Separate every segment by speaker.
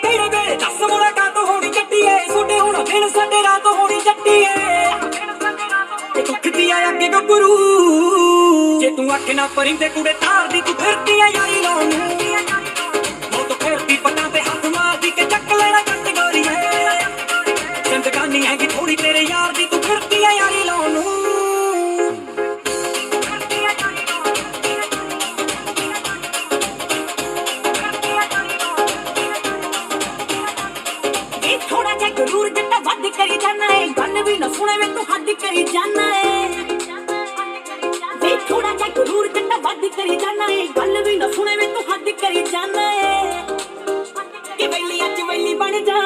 Speaker 1: तेरे वे दस मुलाकात होनी जट्टिए सोटे होना दिन साडे रात होनी जट्टिए दुख दिया अगे गबरू जे तू अख ना परिंदे कुड़े तार दी तू फिरदी यारी लाउन मौत फिरदी पटां ते हाथ मारदी के चक लेना जट गोरीए जिंदगानी हैगी थोड़ी तेरे यार दी तू फिरदी यारी लाउन जरूर जट्टा वध करी जाना है गल भी ना सुने में तू हद करी जाना है वे थोड़ा जा जरूर जट्टा वध करी जाना है गल भी ना सुने में तू हद करी जाना है कि वैली अज वैली बन जा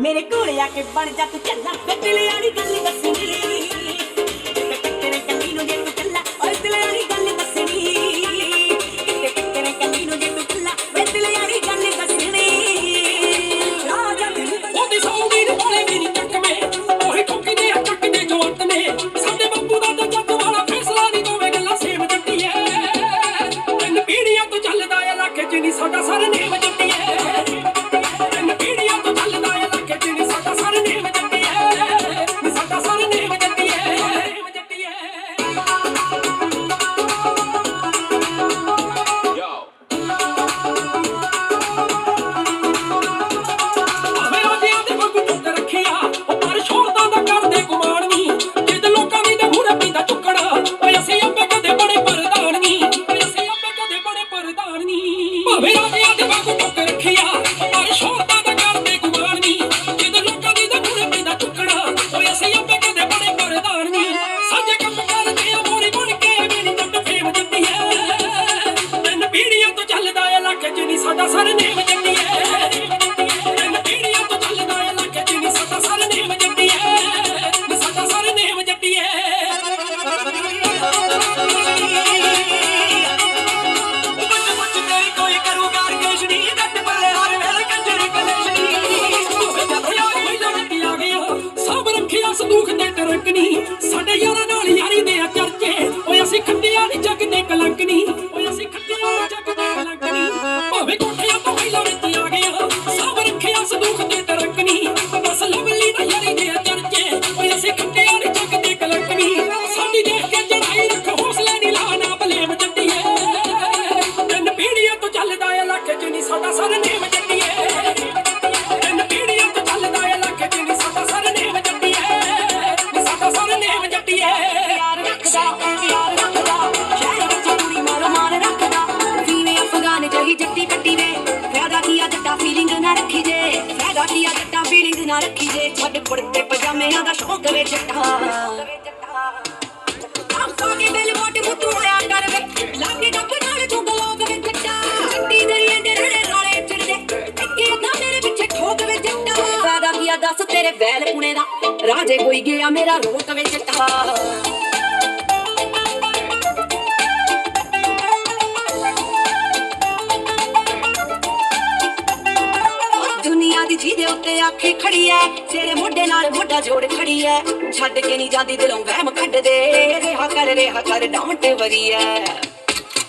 Speaker 1: मेरे कोले आके बन जा तू चला दिल यारी गल दसनी तेरे कली नु जे तू चला ओए दिल यारी गल दसनी तेरे कली नु जे तू चला वे दिल यारी गल दसनी साडा सारे नेम जट्टिए तीन पीढ़ियां तो चलदा है लाके जिनी साडा सारे नेम जट्टिए साडा सारे नेम जट्टिए यो अबे रोटियां ते बगु चुक रखिया ओ पर छोड़दा दा कर दे गुमान नी जिद लोकां दी ते घुरे पींदा चुकड़ा ओए असी अब्बे कदे बड़े परदान नी ओए असी अब्बे कदे बड़े परदान नी भावे राजियां दे बागू टुक रखिया पर शोरता दा कर दे गुमान नी जिद लोकां दी ते घुरे पींदा चुकड़ा ओए असी अब्बे कदे बड़े परदान नी साजे कम करदे आ मोरी बन के मेरी जट फेम जट्टिए तीन पीढ़ियां तो चलदा है लख जिनी साडा सर नेम जट्टिए तीन पीढ़ियां तो चलदा है लख जिनी साडा सर नेम जट्टिए साडा सर नेम जट्टिए संदूक ते टरकनी साडे यारां नाल यारी दे चर्चे ओए असी खट्टियां नी जग ते कलंकनी ओए असी खट्टियां नी जग ते कलंकनी भावे कोठियां तो महिला विच आ गया सब रखिया संदूक ते टरकनी बस लवली दा यारी दे चर्चे ओए असी खट्टियां नी जग ते कलंकनी साडी देख के चढ़ाई रख हौसले नी लाना बलेम जट्टिए तीन पीढ़ियां तो चलदा है लख जिनी साडा सर नेम जट्टिए तीन पीढ़ियां तो चलदा है लख जिनी साडा सर नेम यार रखदा शहर विच कुड़ी मारो मान रखदा सीने अफगान जही जट्टी कट्टी वे फायदा किया जट्टा फीलिंग ना रखी जे फायदा किया जट्टा फीलिंग ना रखी जे छड़ कुर्ते पजामियां दा शौक वे जट्टा आंखों के दिल मोट मुत्तू होया कर वे लागे डब नाल तू गलोग वे जट्टा जट्टी दरिए दे रोले चढ़दे इक्के दा मेरे पीछे ठोक वे जट्टा फायदा किया दस तेरे वैल पुणे दा राजे कोई गया मेरा रोक वे जट्टा दुनिया दी जी दे उत्ते आखे खड़ी है तेरे मोढे नाल मोढा जोड़ खड़ी है छड़ के नहीं जाती दिलों वहम खड्ड दे रेहा कर डांट वरी है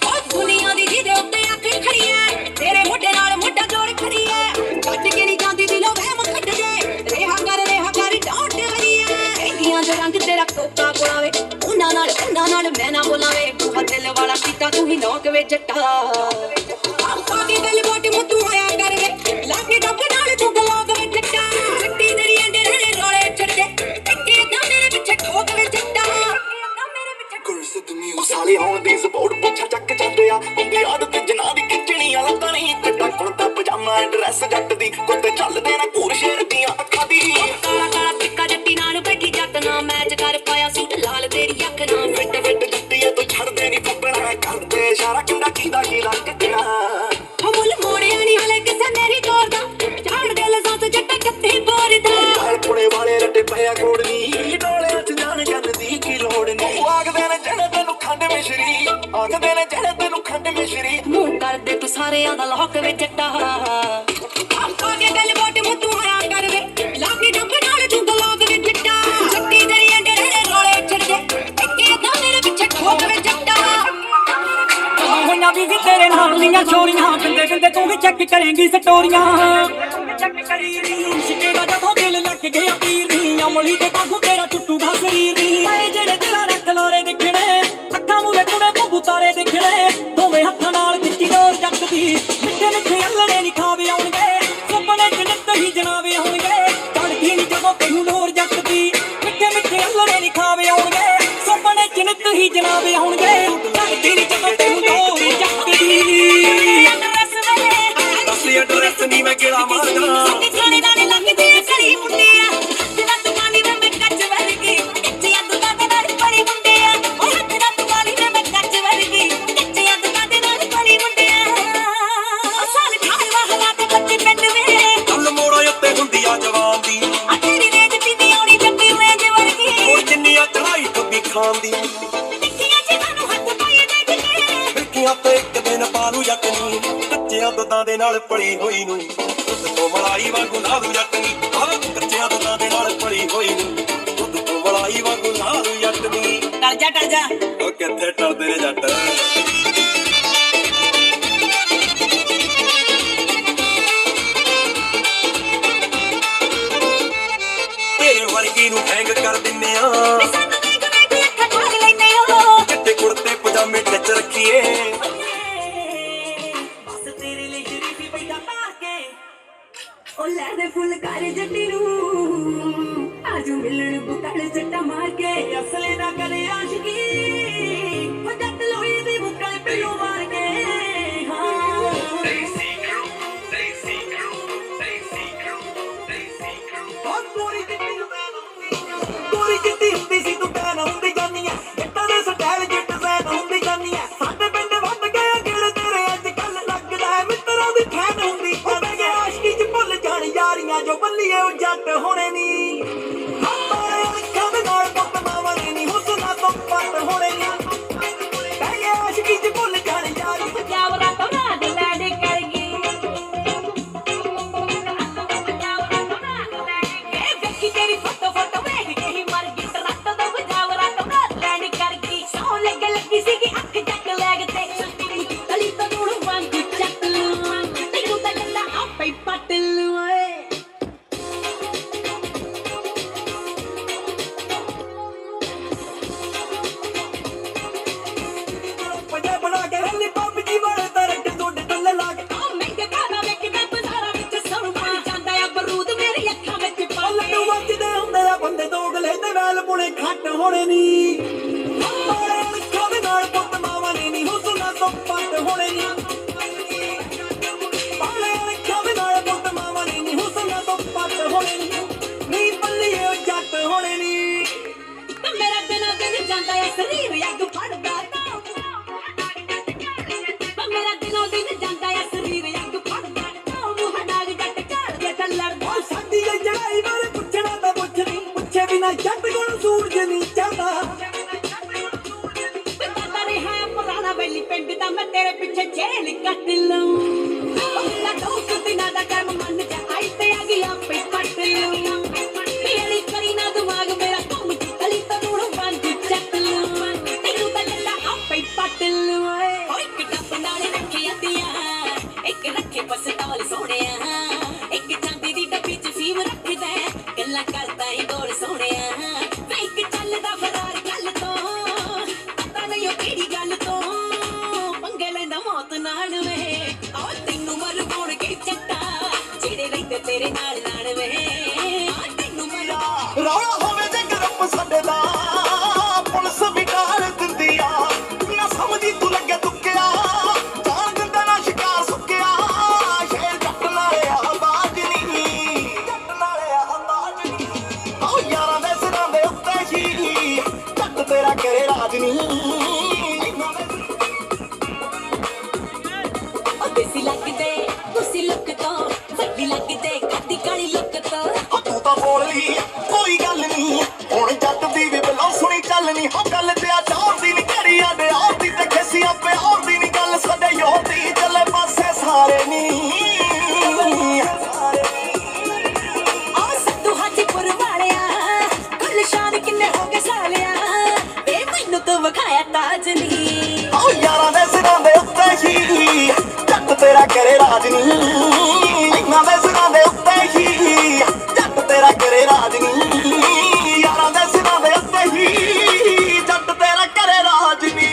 Speaker 1: ओ दुनिया दी जी दे उत्ते आखे खड़ी है तेरे मोढे नाल मोढा जोड़ खड़ी है छड़ के नहीं जाती दिलों वहम खड्ड दे रेहा कर डांट वरी है इंदियां जो रंग तेरा कोका कोलावे उन्हां नाल मैं ना बोलावे तू दिल वाला कीता तू ही नौक वे जट्टा आंखों के दिल मोट मुत्तू होया कर वे लागे डब नाल तू गलोग वे जट्टा जट्टी दरिए दे रोले चढ़दे इक्के दा मेरे पीछे ठोक वे जट्टा गुरसद म्यूजिक साले होण दी सपोर्ट पुੱਛਾ ਚੱਕ ਜਾਂਦੇ ਆ ਹੁੰਦੀ ਆਦਤ ਜਨਾ ਦੀ ਖਿੱਚਣੀ ਵਾਲਾ ਤਾਂ ਨਹੀਂ ਜੱਟਾ ਕੁੜਤਾ ਪਜਾਮਾ ਡਰੈਸ ਜੱਟ ਦੀ ਕੁੱਤੇ ਚੱਲਦੇ ਨਾ ਘੂਰ ਸ਼ੇਰ ਦੀਆਂ ਅੱਖਾਂ ਦੀ ਕਾਲਾ ਕਾਲਾ ਟਿੱਕਾ ਜੱਟੀ ਨਾਲ ਬੈਠੀ ਜੱਟ ਨਾ ਮੈਚ ਕਰ ਪਾਇਆ ਸੂਟ ਲਾਲ ਤੇਰੀ ਅੱਖ ਨਾ ਫਿੱਟ ਫਿੱਟ ਜੱਟੀਏ ਤੂੰ ਛੱਡਦੇ ਨਹੀਂ ਫੱਬਣਾ ਕਰਦੇ ਇਸ਼ਾਰਾ ਕਿੰਦਾ ਕੀਦਾ ਕੀ ਲੱਗ ਗਿਆ ਮੁੱਲ ਮੋੜਿਆ ਨਹੀਂ ਹਲੇ ਕਿਸੇ ਮੇਰੀ ਤੋਰ ਦਾ ਝਾੜ ਦੇ ਲਸਾਂ ਜੱਟਾ ਕਿੱਥੇ ਬੋਰਦਾ ਕਾਲ ਪੁਣੇ ਵਾਲੇ ਰੱਟੇ ਪਿਆ ਕੋੜਨੀ ਡੋਲੇ ਚ ਜਾਣ ਗੱਲ ਦੀ ਕੀ ਲੋੜ ਨਹੀਂ ਆਖਦੇ ਨੇ ਜਿਹੜੇ ਤੈਨੂੰ ਖੰਡ ਮਿਸ਼ਰੀ ਆਖਦੇ ਨੇ ਜਿਹੜੇ ਤੈਨੂੰ ਖੰਡ ਮਿਸ਼ਰੀ ਮੂੰਹ ਕਰਦੇ ਤੂੰ ਸਾਰਿਆਂ ਦਾ ਲੋਕ ਵੇ ਜੱਟਾ ਆਖਾਂ ਕੇ ਗੱਲ ਬੋਟ ਮੁੱਤੂ ਹੋਇਆ ਕਰ ਵੇ ਲਾਗੇ ਡੱਬ ਨਾਲ ਤੂੰ ਗਲੋਗ ਵੇ ਜੱਟਾ ਜੱਟੀ ਦਰਿਆ ਦੇ ਰੋਲੇ ਚੜਦੇ ਇੱਕੇ ਦਾ ਮੇਰੇ ਪਿੱਛੇ ਠੋਕ ਵੇ ਜੱਟਾ ਹੋਈਆਂ ਵੀ
Speaker 2: ਨੀ तेरे नाल दियां छोरियां बिंदे बिंदे तू भी चेक करेंगी स्टोरियां चेक करी तेरा जदों दिल लग गया पीर नी अमली ते बाहू तेरा टुटूगा शरीर नी मैं जेड़े दिलां ने खलोरे दिखणे अखां मूरे कुड़े बंबू तारे दिखणे दोवें हत्थां नाल खिच्ची डोर जग दी मिठे मिठे अल्लड़े नी खावे आउणगे सुपने च नित ही जनावे आउणगे चढ़दी नी जदों तैनूं डोर जग दी मिठे मिठे अल्लड़े नी खावे आउणगे सुपने च नित ही जनावे आउणगे चढ़दी नी जदों तैनूं डोर जग दी
Speaker 3: असली एड्रेस नी मैं केड़ा मारदा
Speaker 1: सच्चे जाने नाल लगदी खरी मुंडी आ दिलां तू पानी वे मैं ਕੱਚ ਵਰਗੀ ਕੱਚਿਆਂ ਦੁੱਧਾਂ ਦੇ ਨਾਲ ਭਰੀ ਮੁੰਡੇ ਆ ਉਹ ਹੱਥ ਨਾਲ ਤੂੰ ਵਾਲੀ ਵੇ ਮੈਂ ਕੱਚ ਵਰਗੀ ਕੱਚਿਆਂ ਦੁੱਧਾਂ ਦੇ ਨਾਲ ਭਰੀ ਮੁੰਡੇ ਆ ਸਾਲ ਖਾਣ ਵਾਹਲਾ ਤੇ ਬੱਚੇ ਪਿੰਡ ਵੇ
Speaker 3: ਗੱਲ ਮੋੜਾ ਉੱਤੇ ਹੁੰਦੀ ਆ ਜਵਾਨ ਦੀ
Speaker 1: ਆ ਤੇਰੀ ਰੇਜ ਪੀਂਦੀ ਆਉਣੀ ਜੱਟੀ ਵੇਜ ਵਰਗੀ
Speaker 3: ਉਹ ਜਿੰਨੀ ਆ ਚੜਾਈ ਖੱਬੀ ਖਾਨ ਦੀ
Speaker 1: ਟਿੱਕੀਆਂ ਜਿਹਨਾਂ ਨੂੰ ਹੱਥ ਪਾਏ ਦੇਖ ਕੇ
Speaker 3: ਫਿਰਕੀਆਂ ਤੇ ਇੱਕ ਦਿਨ ਪਾਲੂ ਜੱਟਨੀ ਕੱਚਿਆਂ ਦੁੱਧਾਂ ਦੇ ਨਾਲ ਪੜੀ ਹੋਈ ਨੂੰ ਦੁੱਧ ਤੋਂ ਮਲਾਈ ਵਾਂਗੂ ਲਾਲੂ ਜੱਟਨੀ ਕੱਚਿਆਂ ਦੁੱਧਾਂ ਦੇ ਨਾਲ ਪੜੀ ਹੋਈ ਨੂੰ ਦੁੱਧ ਤੋਂ ਮਲਾਈ ਵਾਂਗੂ ਲਾਲੂ ਜੱਟਨੀ
Speaker 1: ਟਰ ਜਾ
Speaker 3: ਉਹ ਕਿੱਥੇ ਟਰਦੇ ਨੇ ਜੱਟ ਤੇਰੇ ਵਰਗੀ ਨੂੰ ਹੈਂਗ ਕਰ ਦਿੰਨੇ ਆ
Speaker 1: ਸਾਨੂੰ ਦੇਖ ਵੇਖ ਅੱਖਾਂ ਠਾਰ ਲੈਨੇ ਹੋ
Speaker 3: ਚਿੱਟੇ ਕੁੜਤੇ ਪਜਾਮੇ ਟਿੱਚ ਰੱਖੀਏ
Speaker 1: ਬਸ ਤੇਰੇ ਲਈ ਸ਼ਰੀਫੀ ਪੈਦਾ ਪਾ ਕੇ ਉਹ ਲੈ ਦੇ ਫੁੱਲ ਕਾਲੇ ਜੱਟੀ ਨੂੰ ਆਜੂ ਮਿਲਣ ਬੁਕੜ ਜੱਟਾ ਮਾਰ ਕੇ ਅਸਲੇ ਨਾ ਕਰੇ ਆਸ਼ਕੀ ਉਹ ਜੱਟ ਲੋਹੀ ਦੀ ਬੁਕਲ ਪਿੱਲੂ ਮਾਰ ਕੇ ਹਾਂ
Speaker 3: ਗੋਰੀ ਚਿੱਟੀ ਹੁੰਦੀ ਸੀ ਤੂੰ ਕਹਿ ਨਾ ਹੁੰਦੀ ਜਾਨੀ ਐ ਜੱਟਾਂ ਦੇ ਸਟਾਈਲ ਜਿੱਟ ਸੈਨ ਹੁੰਦੀ ਜਾਨੀ ਐ ਸਾਡੇ ਪਿੰਡ ਵੱਧ ਗਏ ਗਿਲ ਤੇਰੇ ਅੱਜ ਕੱਲ ਲੱਗਦਾ ਐ ਮਿੱਤਰਾਂ ਦੀ ਠਹਿਣ ਹੁੰਦੀ ਜਾਨੀ ਐ ਆਸ਼ਕੀ ਚ ਭੁੱਲ ਜਾਣ ਯਾਰੀਆਂ ਜੋ ਬੱਲੀਏ ਉਹ ਜੱਟ ਹੋਣੇ ਨੀ ਹਮਾਰੇ ਅੱਖਾਂ ਦੇ ਨਾਲ ਪੁੱਤ ਮਾਵਾਂ ਨੇ ਨੀ ਹੁਸਨਾ ਤੋਂ ਪੱਟ ਹੋਣੇ ਨੀ ਕਹਿ ਆਸ਼ਕੀ ਚ ਭੁੱਲ ਜਾਣ ਯਾਰੀਆਂ
Speaker 1: ਜਾਵਰਾ ਤੋਂ ਰਾਗ ਲੈਣੇ ਕਰ ਗਈ ਵੇਖੀ ਤੇਰੀ ਫੋਟੋ ਵੇਖ ਕੇ ਹੀ ਮਰ ਗਈ ਰਾਤ ਤੋਂ ਬਜਾਵਰਾ ਤੋਂ ਰਾਗ ਲੈਣੇ ਕਰ ਗਈ ਸੌ ਲੱਗੀ ਸੀਗੀ ਅੱਖ ਜੱਟ ਲੈਗ ਤੇ ਸੁੱਤੀ ਤਲੀ ਤੋਂ ਦੂੜ ਵਾਂਗ ਚੱਕ ਲੂ ਤੈਨੂੰ ਤਾਂ ਗੱਲਾਂ ਆਪੇ ਪੱਟ ਲੂ ਓਏ
Speaker 3: ਪਜੇ ਬਣਾ ਕੇ ਹੱਲੀ ਪੱਪ ਜੀ ਵਾਲੇ ਤਰਕ ਤੁਹਾਡੇ ਟੱਲੇ ਲਾ ਕੇ
Speaker 1: ਆ ਮਹਿੰਗੇ ਖਾਣਾ ਵੇਖਦਾ ਬਾਜ਼ਾਰਾਂ ਵਿੱਚ ਸੌਣ ਬਣ ਜਾਂਦਾ ਆ ਬਰੂਦ ਮੇਰੀ ਅੱਖਾਂ ਵਿੱਚ ਪਾ
Speaker 3: ਲੱਡੂ ਵੱਜਦੇ ਹੁੰਦੇ ਆ ਬੰਦੇ ਦੋਗਲੇ ਤੇ ਵੈਲ ਪੁਣੇ ਖੱਟ ਹੋਣੇ ਨੀ ਹਮਾਰੇ ਅੱਖਾਂ ਦੇ ਨਾਲ ਪੁੱਤ ਮਾਵਾਂ ਨੇ ਨੀ ਹੁਸਨਾ ਤੋਂ ਪੱਟ ਹੋਣੇ ਨੀ ਹਮਾਰੇ ਅੱਖਾਂ ਦੇ ਨਾਲ ਪੁੱਤ ਮਾਵਾਂ ਨੇ ਨੀ ਹੁਸਨਾ ਤੋਂ ਪੱਟ ਹੋਣੇ ਨੀ ਨੀ ਬੱਲੀਏ ਉਹ ਜੱਟ ਹੋਣੇ ਨੀ
Speaker 1: ਮੇਰਾ ਦਿਨ ਜਾਂਦਾ ਆ ਸਰੀਰ ਅੱਗ ਫੜਦਾ ਮੇਰਾ ਦਿਨ ਜਾਂਦਾ ਆ ਸਰੀਰ ਅੱਗ ਫੜਦਾ ਮੂੰਹ ਡਾਗ ਜੱਟ ਝਾੜਦੇ ਤੇ ਲੜਦਾ
Speaker 3: ਉਹ ਸਾਡੀ ਇਹ ਜੜਾਈ ਬਾਰੇ ਪੁੱਛਣਾ ਤਾਂ ਪੁੱਛ ਨਹੀਂ ਪੁੱਛੇ ਬਿਨਾ ਜੱਟ ਕੋਲ ਸੂਰਜ ਨਹੀਂ ਚੜਦਾ
Speaker 1: ਪਤਾ ਰਿਹਾ ਪੁਰਾਣਾ ਵੈਲੀ ਪਿੰਡ ਦਾ ਮੈਂ ਤੇਰੇ ਪਿੱਛੇ ਜੇਲ ਕੱਟ ਲਊਂ ਮੇਰਾ ਦੋਸਤ ਦਿਨਾਂ ਦਾ ਕੰਮ ਮੰਨ ਜਾ ਆਈ ਤੇ ਆ ਗਈ ਆਪੇ ਕੱਟ ਲਊਂ ਮੇਰੀ ਕਰੀ ਨਾ ਦਿਮਾਗ ਮੇਰਾ ਕੰਮ ਗਲੀ ਤੋਂ ਦੂੜ ਵਾਂਗ ਚੱਕ ਲਊਂ ਤੈਨੂੰ ਤਾਂ ਗੱਲਾਂ ਆਪੇ ਪੱਟ ਲਊਂ ਓਏ ਕਿਤਾਬ ਨਾਲੇ ਰੱਖੀਆਂ ਦੀਆਂ ਇੱਕ ਰੱਖੇ ਪਸਤੌਲ ਸੋਹਣਿਆ ਇੱਕ ਚਾਂਦੀ ਦੀ ਡੱਬੀ ਚ ਫੀਮ ਰੱਖਦਾ ਗੱਲਾਂ ਕਰਦਾ ਈ ਗੋਲ ਸੋਹਣਿਆ ਵੇ ਇੱਕ ਚੱਲਦਾ ਫਰਾਰ ਗੱਲ ਤੋਂ ਪਤਾ ਨਹੀਂ ਉਹ ਕਿਹੜੀ ਗੱਲ ਤੋਂ ਪੰਗੇ ਲੈਂਦਾ ਮੌਤ ਨਾਲ ਵੇ ਆ ਤੈਨੂੰ ਮਰਵਾਉਣ ਕੇ ਚੱਟਾ ਜਿਹੜੇ ਰਹਿੰਦੇ ਤੇਰੇ ਨਾਲ ਨਾਲ ਵੇ ਆ ਤੈਨੂੰ ਮਰਵਾ
Speaker 3: ਰੌਲਾ ਹੋਵੇ ਜੇ ਗਰੁੱਪ ਸਾਡੇ ਦਾ ਪੁਲਿਸ ਵੀ ਡਾਲ ਦਿੰਦੀ ਆ ਨਾ ਸਮਝੀ ਤੂੰ ਲੱਗੇ ਤੁੱਕਿਆ ਜਾਣ ਦਿੰਦਾ ਨਾ ਸ਼ਿਕਾਰ ਸੁੱਕਿਆ ਸ਼ੇਰ ਜੱਟ ਨਾਲੇ ਆ ਬਾਜ ਨੀ ਜੱਟ ਨਾਲੇ ਆ ਬਾਜ ਨੀ ਆਓ ਯਾਰਾਂ ਦੇ ਸਿਰਾਂ ਦੇ ਉੱਤੇ ਹੀ ਜੱਟ ਤੇਰਾ ਕਰੇ ਰਾਜ ਨੀ
Speaker 1: ਦੇਸੀ ਲੱਗਦੇ ਤੁਸੀਂ ਲੁੱਕ ਤੋਂ ਵੱਡੀ ਲੱਗਦੇ ਕੱਦੀ ਕਾਲੀ ਲੁੱਕ ਤੋਂ
Speaker 3: ਤੂੰ ਤਾਂ ਬੋਲ ਲਈ ਕੋਈ ਗੱਲ ਨਹੀਂ ਹੁਣ ਜੱਟ ਦੀ ਵੀ ਬਲੋ ਸੁਣੀ ਚੱਲ ਨਹੀਂ ਹੋ ਗੱਲ ਤੇ ਆ ਚਾਰ ਦੀ ਨਹੀਂ ਕਰੀ ਆਡੇ ਆਉਦੀ ਤੇ ਖੇਸੀਆਂ ਪਿਆਰ ਦੀ ਨਹੀਂ ਗੱਲ ਸਾਡੇ ਯੋਰ ਦੀ ਚੱਲੇ ਪਾਸੇ ਸਾਰੇ ਨਹੀਂ
Speaker 1: ਆ ਸੱਤੂ ਹਾਜੀਪੁਰ ਵਾਲਿਆ ਕੁੱਲ ਸ਼ਾਨ ਕਿੰਨੇ ਹੋ ਗਏ ਸਾਲਿਆ ਇਹ ਮੈਨੂੰ ਤਾਂ ਵਿਖਾਇਆ ਤਾਜ ਨਹੀਂ
Speaker 3: ਆਓ ਯਾਰਾਂ ਦੇ ਸਿਰਾਂ ਦੇ ਉੱਤੇ ਹੀ ਤੇਰਾ ਕਰੇ ਰਾਜ ਨੀ ਇਹਨਾਂ ਦੇ ਸਿਰਾਂ ਦੇ ਉੱਤੇ ਹੀ ਜੱਟ ਤੇਰਾ ਕਰੇ ਰਾਜ ਨੀ ਯਾਰਾਂ ਦੇ ਸਿਰਾਂ ਦੇ ਉੱਤੇ ਹੀ ਜੱਟ ਤੇਰਾ ਕਰੇ ਰਾਜ ਨੀ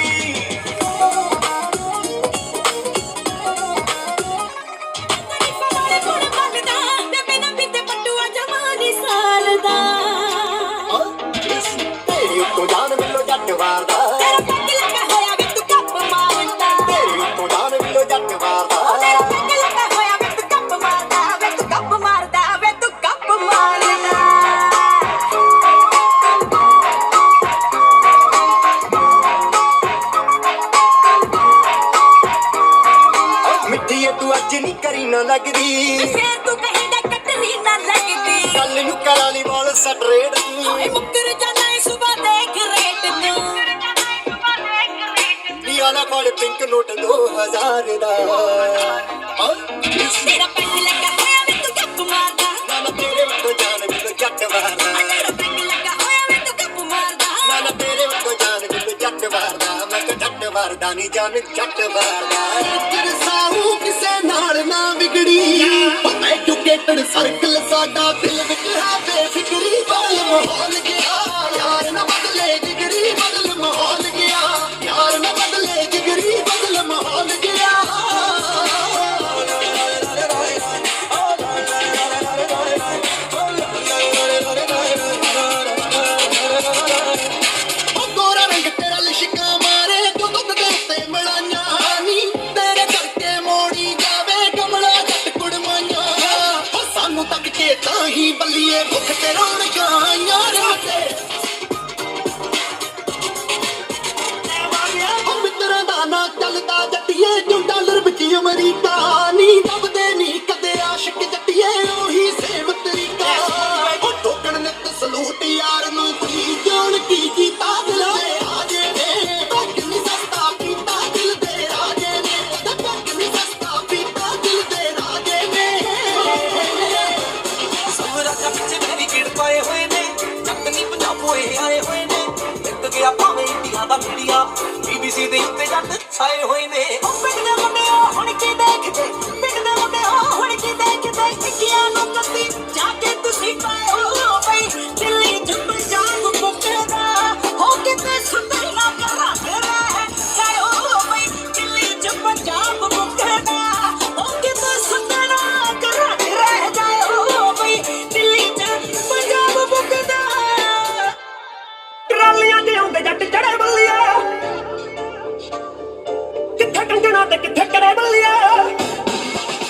Speaker 3: ਤੂੰ ਜਾਨ ਮਿਲੋ ਜੱਟ ਵਾਰਦਾ
Speaker 1: ਤੇਰਾ ਪੱਗ ਲੱਗਾ ਹੋਇਆ ਵੇ ਤੂੰ ਕੱਪ ਮਾਰਦਾ
Speaker 3: ਤੂੰ ਜਾਨ ਮਿਲੋ ਜੱਟ ਵਾਰਦਾ
Speaker 1: ਤੇਰਾ ਪੱਗ ਲੱਗਾ ਹੋਇਆ ਵੇ ਤੂੰ ਕੱਪ ਮਾਰਦਾ ਵੇ ਤੂੰ ਕੱਪ ਮਾਰਦਾ ਵੇ ਤੂੰ ਕੱਪ ਮਾਰਦਾ
Speaker 3: ਮਿੱਠੀ ਏ ਤੂੰ ਅੱਜ ਨਹੀਂ ਕਰੀ ਨਾ ਲੱਗਦੀ
Speaker 1: ਫੇਰ ਤੂੰ ਕਹੇਂਗਾ ਕੱਟਰੀ ਨਾ ਲੱਗਦੀ
Speaker 3: ਕੱਲ ਨੂੰ ਕਰਾਲੀ ਵਾਲ ਸਟਰੇਟ
Speaker 1: ਹਾਏ ਮੁੱਕਰ ਜਾਣਾ ਏ ਸੁਬਾ ਦੇਖ ਰੇਟ ਨੂੰ
Speaker 3: ਨੀਲਾ ਫੜ ਪਿੰਕ ਨੋਟ 2000 ਦਾ
Speaker 1: ਤੇਰਾ ਪੱਗ ਲੱਗਾ ਹੋਇਆ ਵੇ ਤੂੰ ਕੱਪ ਮਾਰਦਾ
Speaker 3: ਨਾ ਤੇਰੇ ਉੱਤੋਂ ਜਾਨ ਮਿਲੋ ਜੱਟ ਵਾਰਦਾ
Speaker 1: ਤੇਰਾ ਪੱਗ ਲੱਗਾ ਹੋਇਆ ਵੇ ਤੂੰ ਕੱਪ ਮਾਰਦਾ
Speaker 3: ਨਾ ਤੇਰੇ ਉੱਤੋਂ ਜਾਨ ਮਿਲੋ ਜੱਟ ਵਾਰਦਾ ਮੈਂ ਤਾਂ ਜੱਟ ਵਾਰਦਾ ਨਹੀਂ ਜਾਨ ਜੱਟ ਵਾਰਦਾ ਤੇਰੇ ਸਾਹੂ ਕਿਸੇ ਨਾਲ ਨਾ ਵਿਗੜੀ ਐਜੂਕੇਟਡ ਸਰਕਲ ਸਾਡਾ ਦਿਲ ਵਿੱਚ ਹੈ ਬੇਫਿਕਰੀ ਬਦਲ ਮਾਹੌਲ ਗਿਆ ਯਾਰ ਨਾ ਬਦਲੇ ਜਿਗਰੀ ਬਦਲ ਮਾਹੌਲ ਗਿਆ ਯਾਰ ਨਾ ਬਦਲੇ ਜਿਗਰੀ ਬਦਲ ਮਾਹੌਲ ਗਿਆ ਉਹ ਗੋਰਾ ਰੰਗ ਤੇਰਾ ਲਿਸ਼ਕਾ ਮਾਰੇ ਤੂੰ ਦੁੱਧ ਦੇ ਉੱਤੇ ਮਲਾਈਆਂ ਨੀ ਤੇਰੇ ਕਰਕੇ ਮੋੜੀ ਜਾਵੇ ਕਮਲਾ ਜੱਟ ਕੁੜਮਾਈਆਂ ਉਹ ਸਾਨੂੰ ਤੱਕ ਕੇ ਤਾਂ ਹੀ ਬੱਲੀਏ ਭੁੱਖ ਤੇ ਰੌਣਕਾਂ ਯਾਰ ਤੇ ਉਹ ਮਿੱਤਰਾਂ ਦਾ ਨਾ ਚੱਲਦਾ ਜੱਟੀਏ ਜੋ ਡਾਲਰ ਵਿੱਚ ਅਮਰੀਕਾ ਨੀ ਦਬਦੇ ਨੀ ਕਦੇ ਆਸ਼ਿਕ ਜੱਟੀਏ ਉਹੀ ਸੇਮ ਤਰੀਕਾ ਉਹ ਠੋਕਣ ਨਿੱਤ ਸਲੂਟ ਯਾਰ ਨੂੰ ਕੀ ਜਾਣ ਕੀ ਕੀਤਾ ਦਿਲ ਦੇ ਰਾਜੇ ਨੇ ਪੱਗ ਨੀ ਸਸਤਾ ਪੀਤਾ ਦਿਲ ਦੇ ਰਾਜੇ ਨੇ ਪੱਗ ਨੀ ਸਸਤਾ ਪੀਤਾ ਦਿਲ ਦੇ ਰਾਜੇ ਨੇ
Speaker 2: ਸਵਰਾਜਾ ਪਿੱਛੇ ਮੇਰੀ ਕਿੜ ਪਾਏ ਹੋਏ ਨੇ ਜੱਟ ਨਹੀਂ ਪੰਜਾਬੋਏ ਆਏ ਹੋਏ ਨੇ ਮਿੱਤ ਗਿਆ ਭਾਵੇਂ ਇੰਡੀਆ ਦਾ ਮੀਡੀਆ BBC ਦੇ ਉੱਤੇ ਜੱਟ ਛਾਏ ਹੋਏ ਨੇ
Speaker 1: ਉਹ ਪਿੰਡ ਦੇ ਮੁੰਡੇ ਹੁਣ ਕੀ ਦੇਖਦੇ ਪਿੰਡ ਦੇ ਮੁੰਡੇ ਹੁਣ ਕੀ ਦੇਖਦੇ ਇੱਕੀਆਂ ਨੂੰ ਕੱਤੀ ਜਾ ਕੇ ਤੁਸੀਂ ਪਾਏ ਹੋ ਬਈ ਦਿੱਲੀ ਚ ਪੰਜਾਬ ਮੁੱਕਦਾ ਹੋ ਕਿਤੇ ਸੁੰਦਰ ਨਾ ਕਰਾ ਤੇਰਾ ਜਾਏ ਹੋ ਬਈ ਦਿੱਲੀ ਚ ਪੰਜਾਬ ਮੁੱਕਦਾ ਹੋ ਕਿਤੇ ਸੁੰਦਰ ਨਾ ਕਰਾ ਤੇਰਾ ਜਾਏ ਹੋ ਬਈ ਦਿੱਲੀ ਚ ਪੰਜਾਬ ਮੁੱਕਦਾ
Speaker 2: ਟਰਾਲੀਆਂ ਤੇ ਆਉਂਦੇ ਜੱਟ ਚੜੇ ਬੱਲੀਆ ਕਿੱਥੇ ਕੰਜਣਾ ਤੇ ਕਿੱਥੇ ਕਰੇ ਬੱਲੀਆ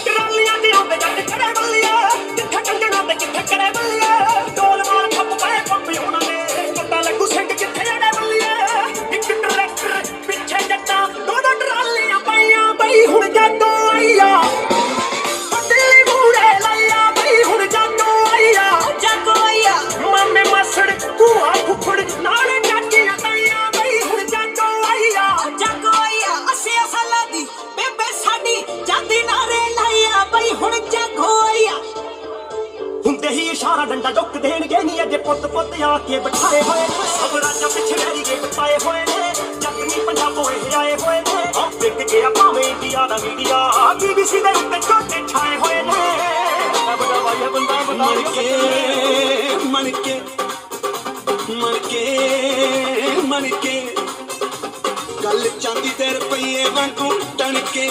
Speaker 2: ਟਰਾਲੀਆਂ ਤੇ ਆਉਂਦੇ ਜੱਟ ਚੜੇ ਬੱਲੀਆ ਕਿੱਥੇ ਕੰਜਣਾ ਤੇ ਕਿੱਥੇ ਕਰੇ ਬੱਲੀਆ ਢੋਲ ਮਾਰ ਖੱਪ ਪਏ ਪੰਪੀ ਉਹਨਾਂ ਦੇ ਪਤਾ ਲੱਗੂ ਸਿੰਘ ਕਿੱਥੇ ਜੜੇ ਬੱਲੀਆ ਇੱਕ ਟਰੈਕਟਰ ਪਿੱਛੇ ਜੱਟਾਂ ਦੋ ਟਰਾਲੀਆਂ ਪਾਈਆਂ ਬਈ ਹੁਣ ਜਾਗੋ ਆਈਆ ਦਿੱਲੀ ਮੂੜੇ ਲਾਇਆ ਬਈ ਹੁਣ ਜਾਗੋ ਆਈਆ
Speaker 1: ਜਾਗੋ ਆਇਆ
Speaker 2: ਮਾਮੇ ਮਾਸੜ ਭੂਆ ਫੁੱਫੜ ਨਾਲੇ ਚਾਚੀਆਂ ਤਾਈਆਂ ਬਈ ਹੁਣ ਜਾਗੋ ਆਈਆ
Speaker 1: ਜਾਗੋ ਆਇਆ ਅਸੀਂ ਅਸਲਾਂ ਦੀ ਬੇਬੇ ਸਾਡੀ ਜਾਂਦੀ ਨਾਰੇ ਲਾਇਆ ਬਈ ਹੁਣ ਜਾਗੋ ਆਇਆ
Speaker 2: ਹੁੰਦੇ ਹੀ ਇਸ਼ਾਰਾ ਡੰਡਾ ਚੁੱਕ ਦੇਣਗੇ ਨੀ ਅਜੇ ਪੁੱਤ ਪੁੱਤ ਆ ਕੇ ਬਿਠਾਏ ਹੋਏ ਨੇ ਸਵਰਾਜਾਂ ਪਿੱਛੇ ਮੇਰੀ ਗੇਟ ਪਾਏ ਹੋਏ ਨੇ ਜੱਟ ਨਹੀਂ ਪੰਜਾਬੋਂ ਇਹ ਆਏ ਹੋਏ ਨੇ ਆ ਵਿਕ ਗਿਆ ਭਾਵੇਂ ਇੰਡੀਆ ਦਾ ਮੀਡੀਆ BBC ਦੇ ਉੱਤੇ ਝੋਟੇ ਛਾਏ ਹੋਏ ਨੇ ਬੜਾ ਵਾਇਆ ਬੰਦਾ ਮਨ ਕੇ ਮਨ ਕੇ ਮਨ ਕੇ ਮਨ ਕੇ ਗੱਲ ਚਾਂਦੀ ਤੇ ਰੁਪਈਏ ਵਾਂਗੂ ਟਣ ਕੇ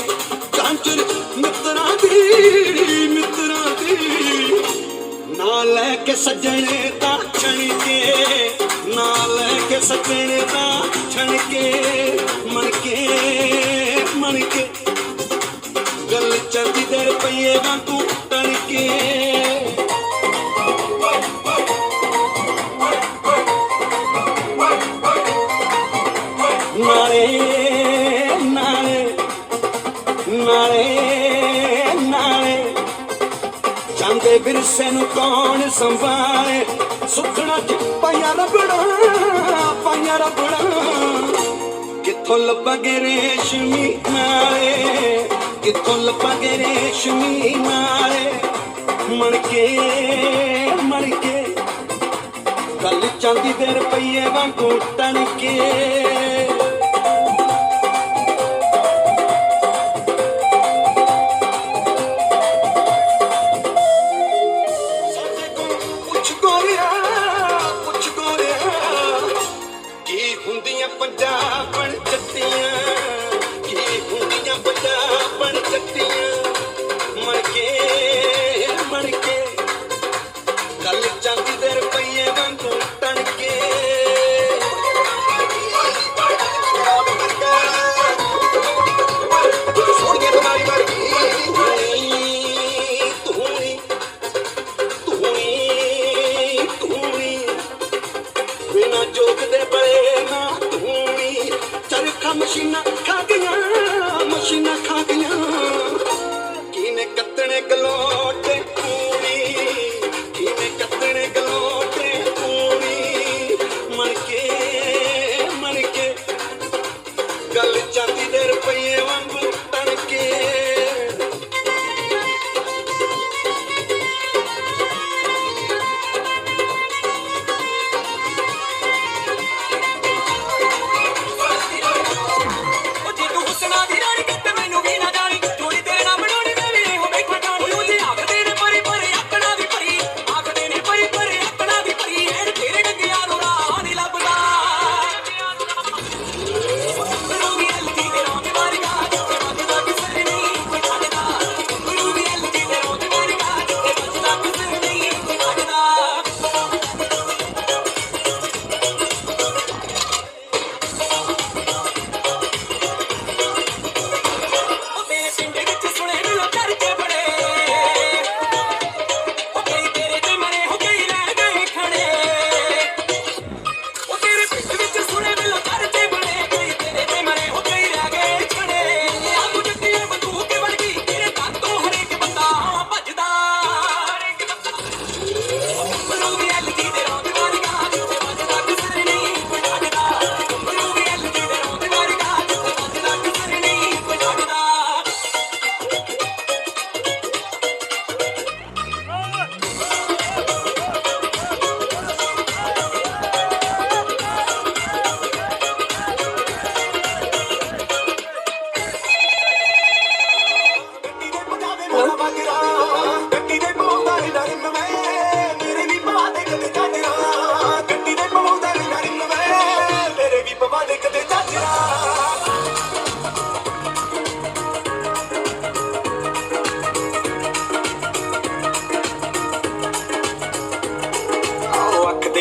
Speaker 2: ਕਾਂਚਰ ਮਿੱਤਰਾਂ ਦੀ ਨਾ ਲੈ ਕੇ ਸੱਜਣੇ ਤਾਂ ਛਣ ਕੇ ਨਾ ਲੈ ਕੇ ਸੱਜਣੇ ਤਾਂ ਛਣ ਕੇ ਮਨ ਕੇ ਗੱਲ ਚਾਂਦੀ ਤੇ ਰੁਪਈਏ ਵਾਂਗੂ ਟਣ ਕੇ ਨਾਲੇ ਨਾਲੇ ਨਾਲੇ ਨਾਲੇ ਜਾਂਦੇ ਵਿਰਸੇ ਨੂੰ ਕੌਣ ਸੰਭਾਲੇ ਸੁਖਣਾ ਚ ਪਾਇਆ ਰਬੜਾ ਕਿੱਥੋਂ ਲੱਭਾਂਗੇ ਰੇਸ਼ਮੀ ਨਾਲੇ ਕਿੱਥੋਂ ਲੱਭਾਂਗੇ ਰੇਸ਼ਮੀ ਨਾਲੇ ਮਣ ਕੇ ਗੱਲ ਚਾਂਦੀ ਦੇ ਰੁਪਈਏ ਵਾਂਗੂ ਟਣ ਕੇ
Speaker 3: गलोटे पूरी किवें कतने गलोटे पूरी मन के गल चांदी दे रुपये वांगू तड़के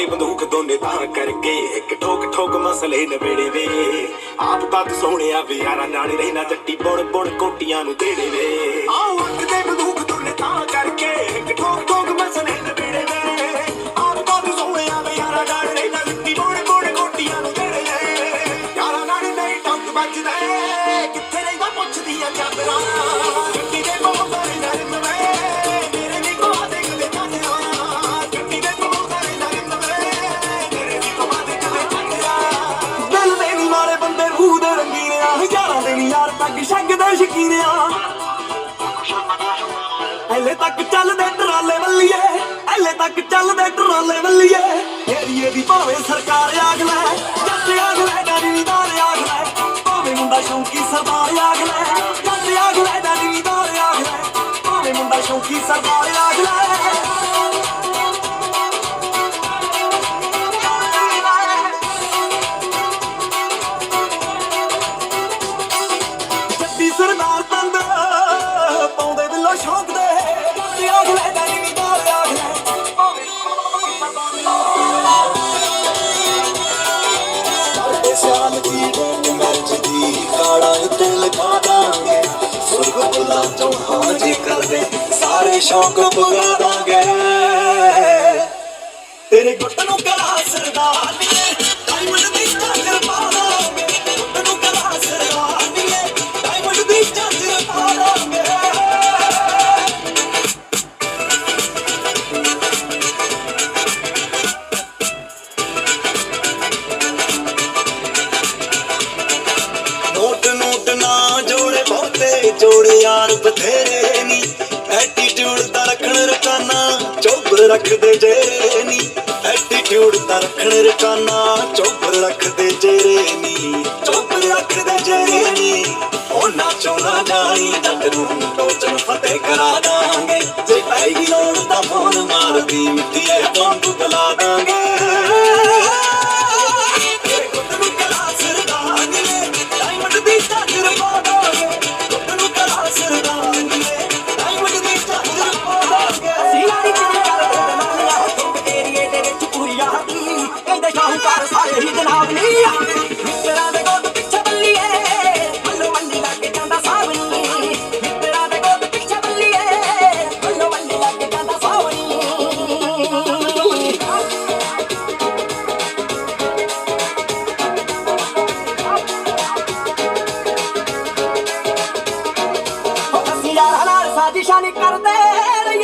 Speaker 3: बंदूक दोने तार करके एक ठोक ठोक मसले नवेड़े वे आप तद सोने वे यारा नाले रहना जट्टी बुण बुण कोटियां नु देड़े वे आओ अकदे बंदूक दोने तार करके एक ठोक ठोक मसले नवेड़े वे आप तद सोने वे यारा नाले रहना जट्टी बुण बुण कोटियां नु देड़े वे यारा नाले नहीं टंक बजदा किथे रहदा पुछदियां चादरां जट्टी दे बोलदा नरम वे मेरे भी को देख दे चादरां जट्टी दे बोलदा नरम वे यार तक शक दे शकीनिया हले तक चलदे ट्राले वल्लीए हले तक चलदे ट्राले वल्लीए एरिए दी भावे सरकार आग ले जट आग ले जमींदार आग ले भावे मुंडा शौकी सरदार आग ले जट आग ले जमींदार आग ले भावे मुंडा शौकी सरदार आग ले सरदार तंद पाउंदे बिल्लो शौक दे आग ले जानी दार आग ले साढ़े साल की डेट मैच दी काड़ा ते लगा दांगे सुर्ग बुला चो हाजी कर दे सारे शौक पुगा दांगे तेरे गुट नू करा सरदार ने डायमंड दी चादर पा दांगे गुट नू करा सरदार ने डायमंड दी चादर पा दांगे नोट नोट ना जोड़े बहुते जोड़े यार बथेरे नी एटीट्यूड ता रखण रकाना चौबर रख दे जेरे नी एटीट्यूड ता रखण रकाना चौबर रख दे जेरे नी चौबर रख दे जेरे नी ओ नाचो ना जानी जट नूं टोचन फतेह करा दांगे जे पैगी लोड़ ता फोन मार दी मिट्टीए कौन तू बुला दांगे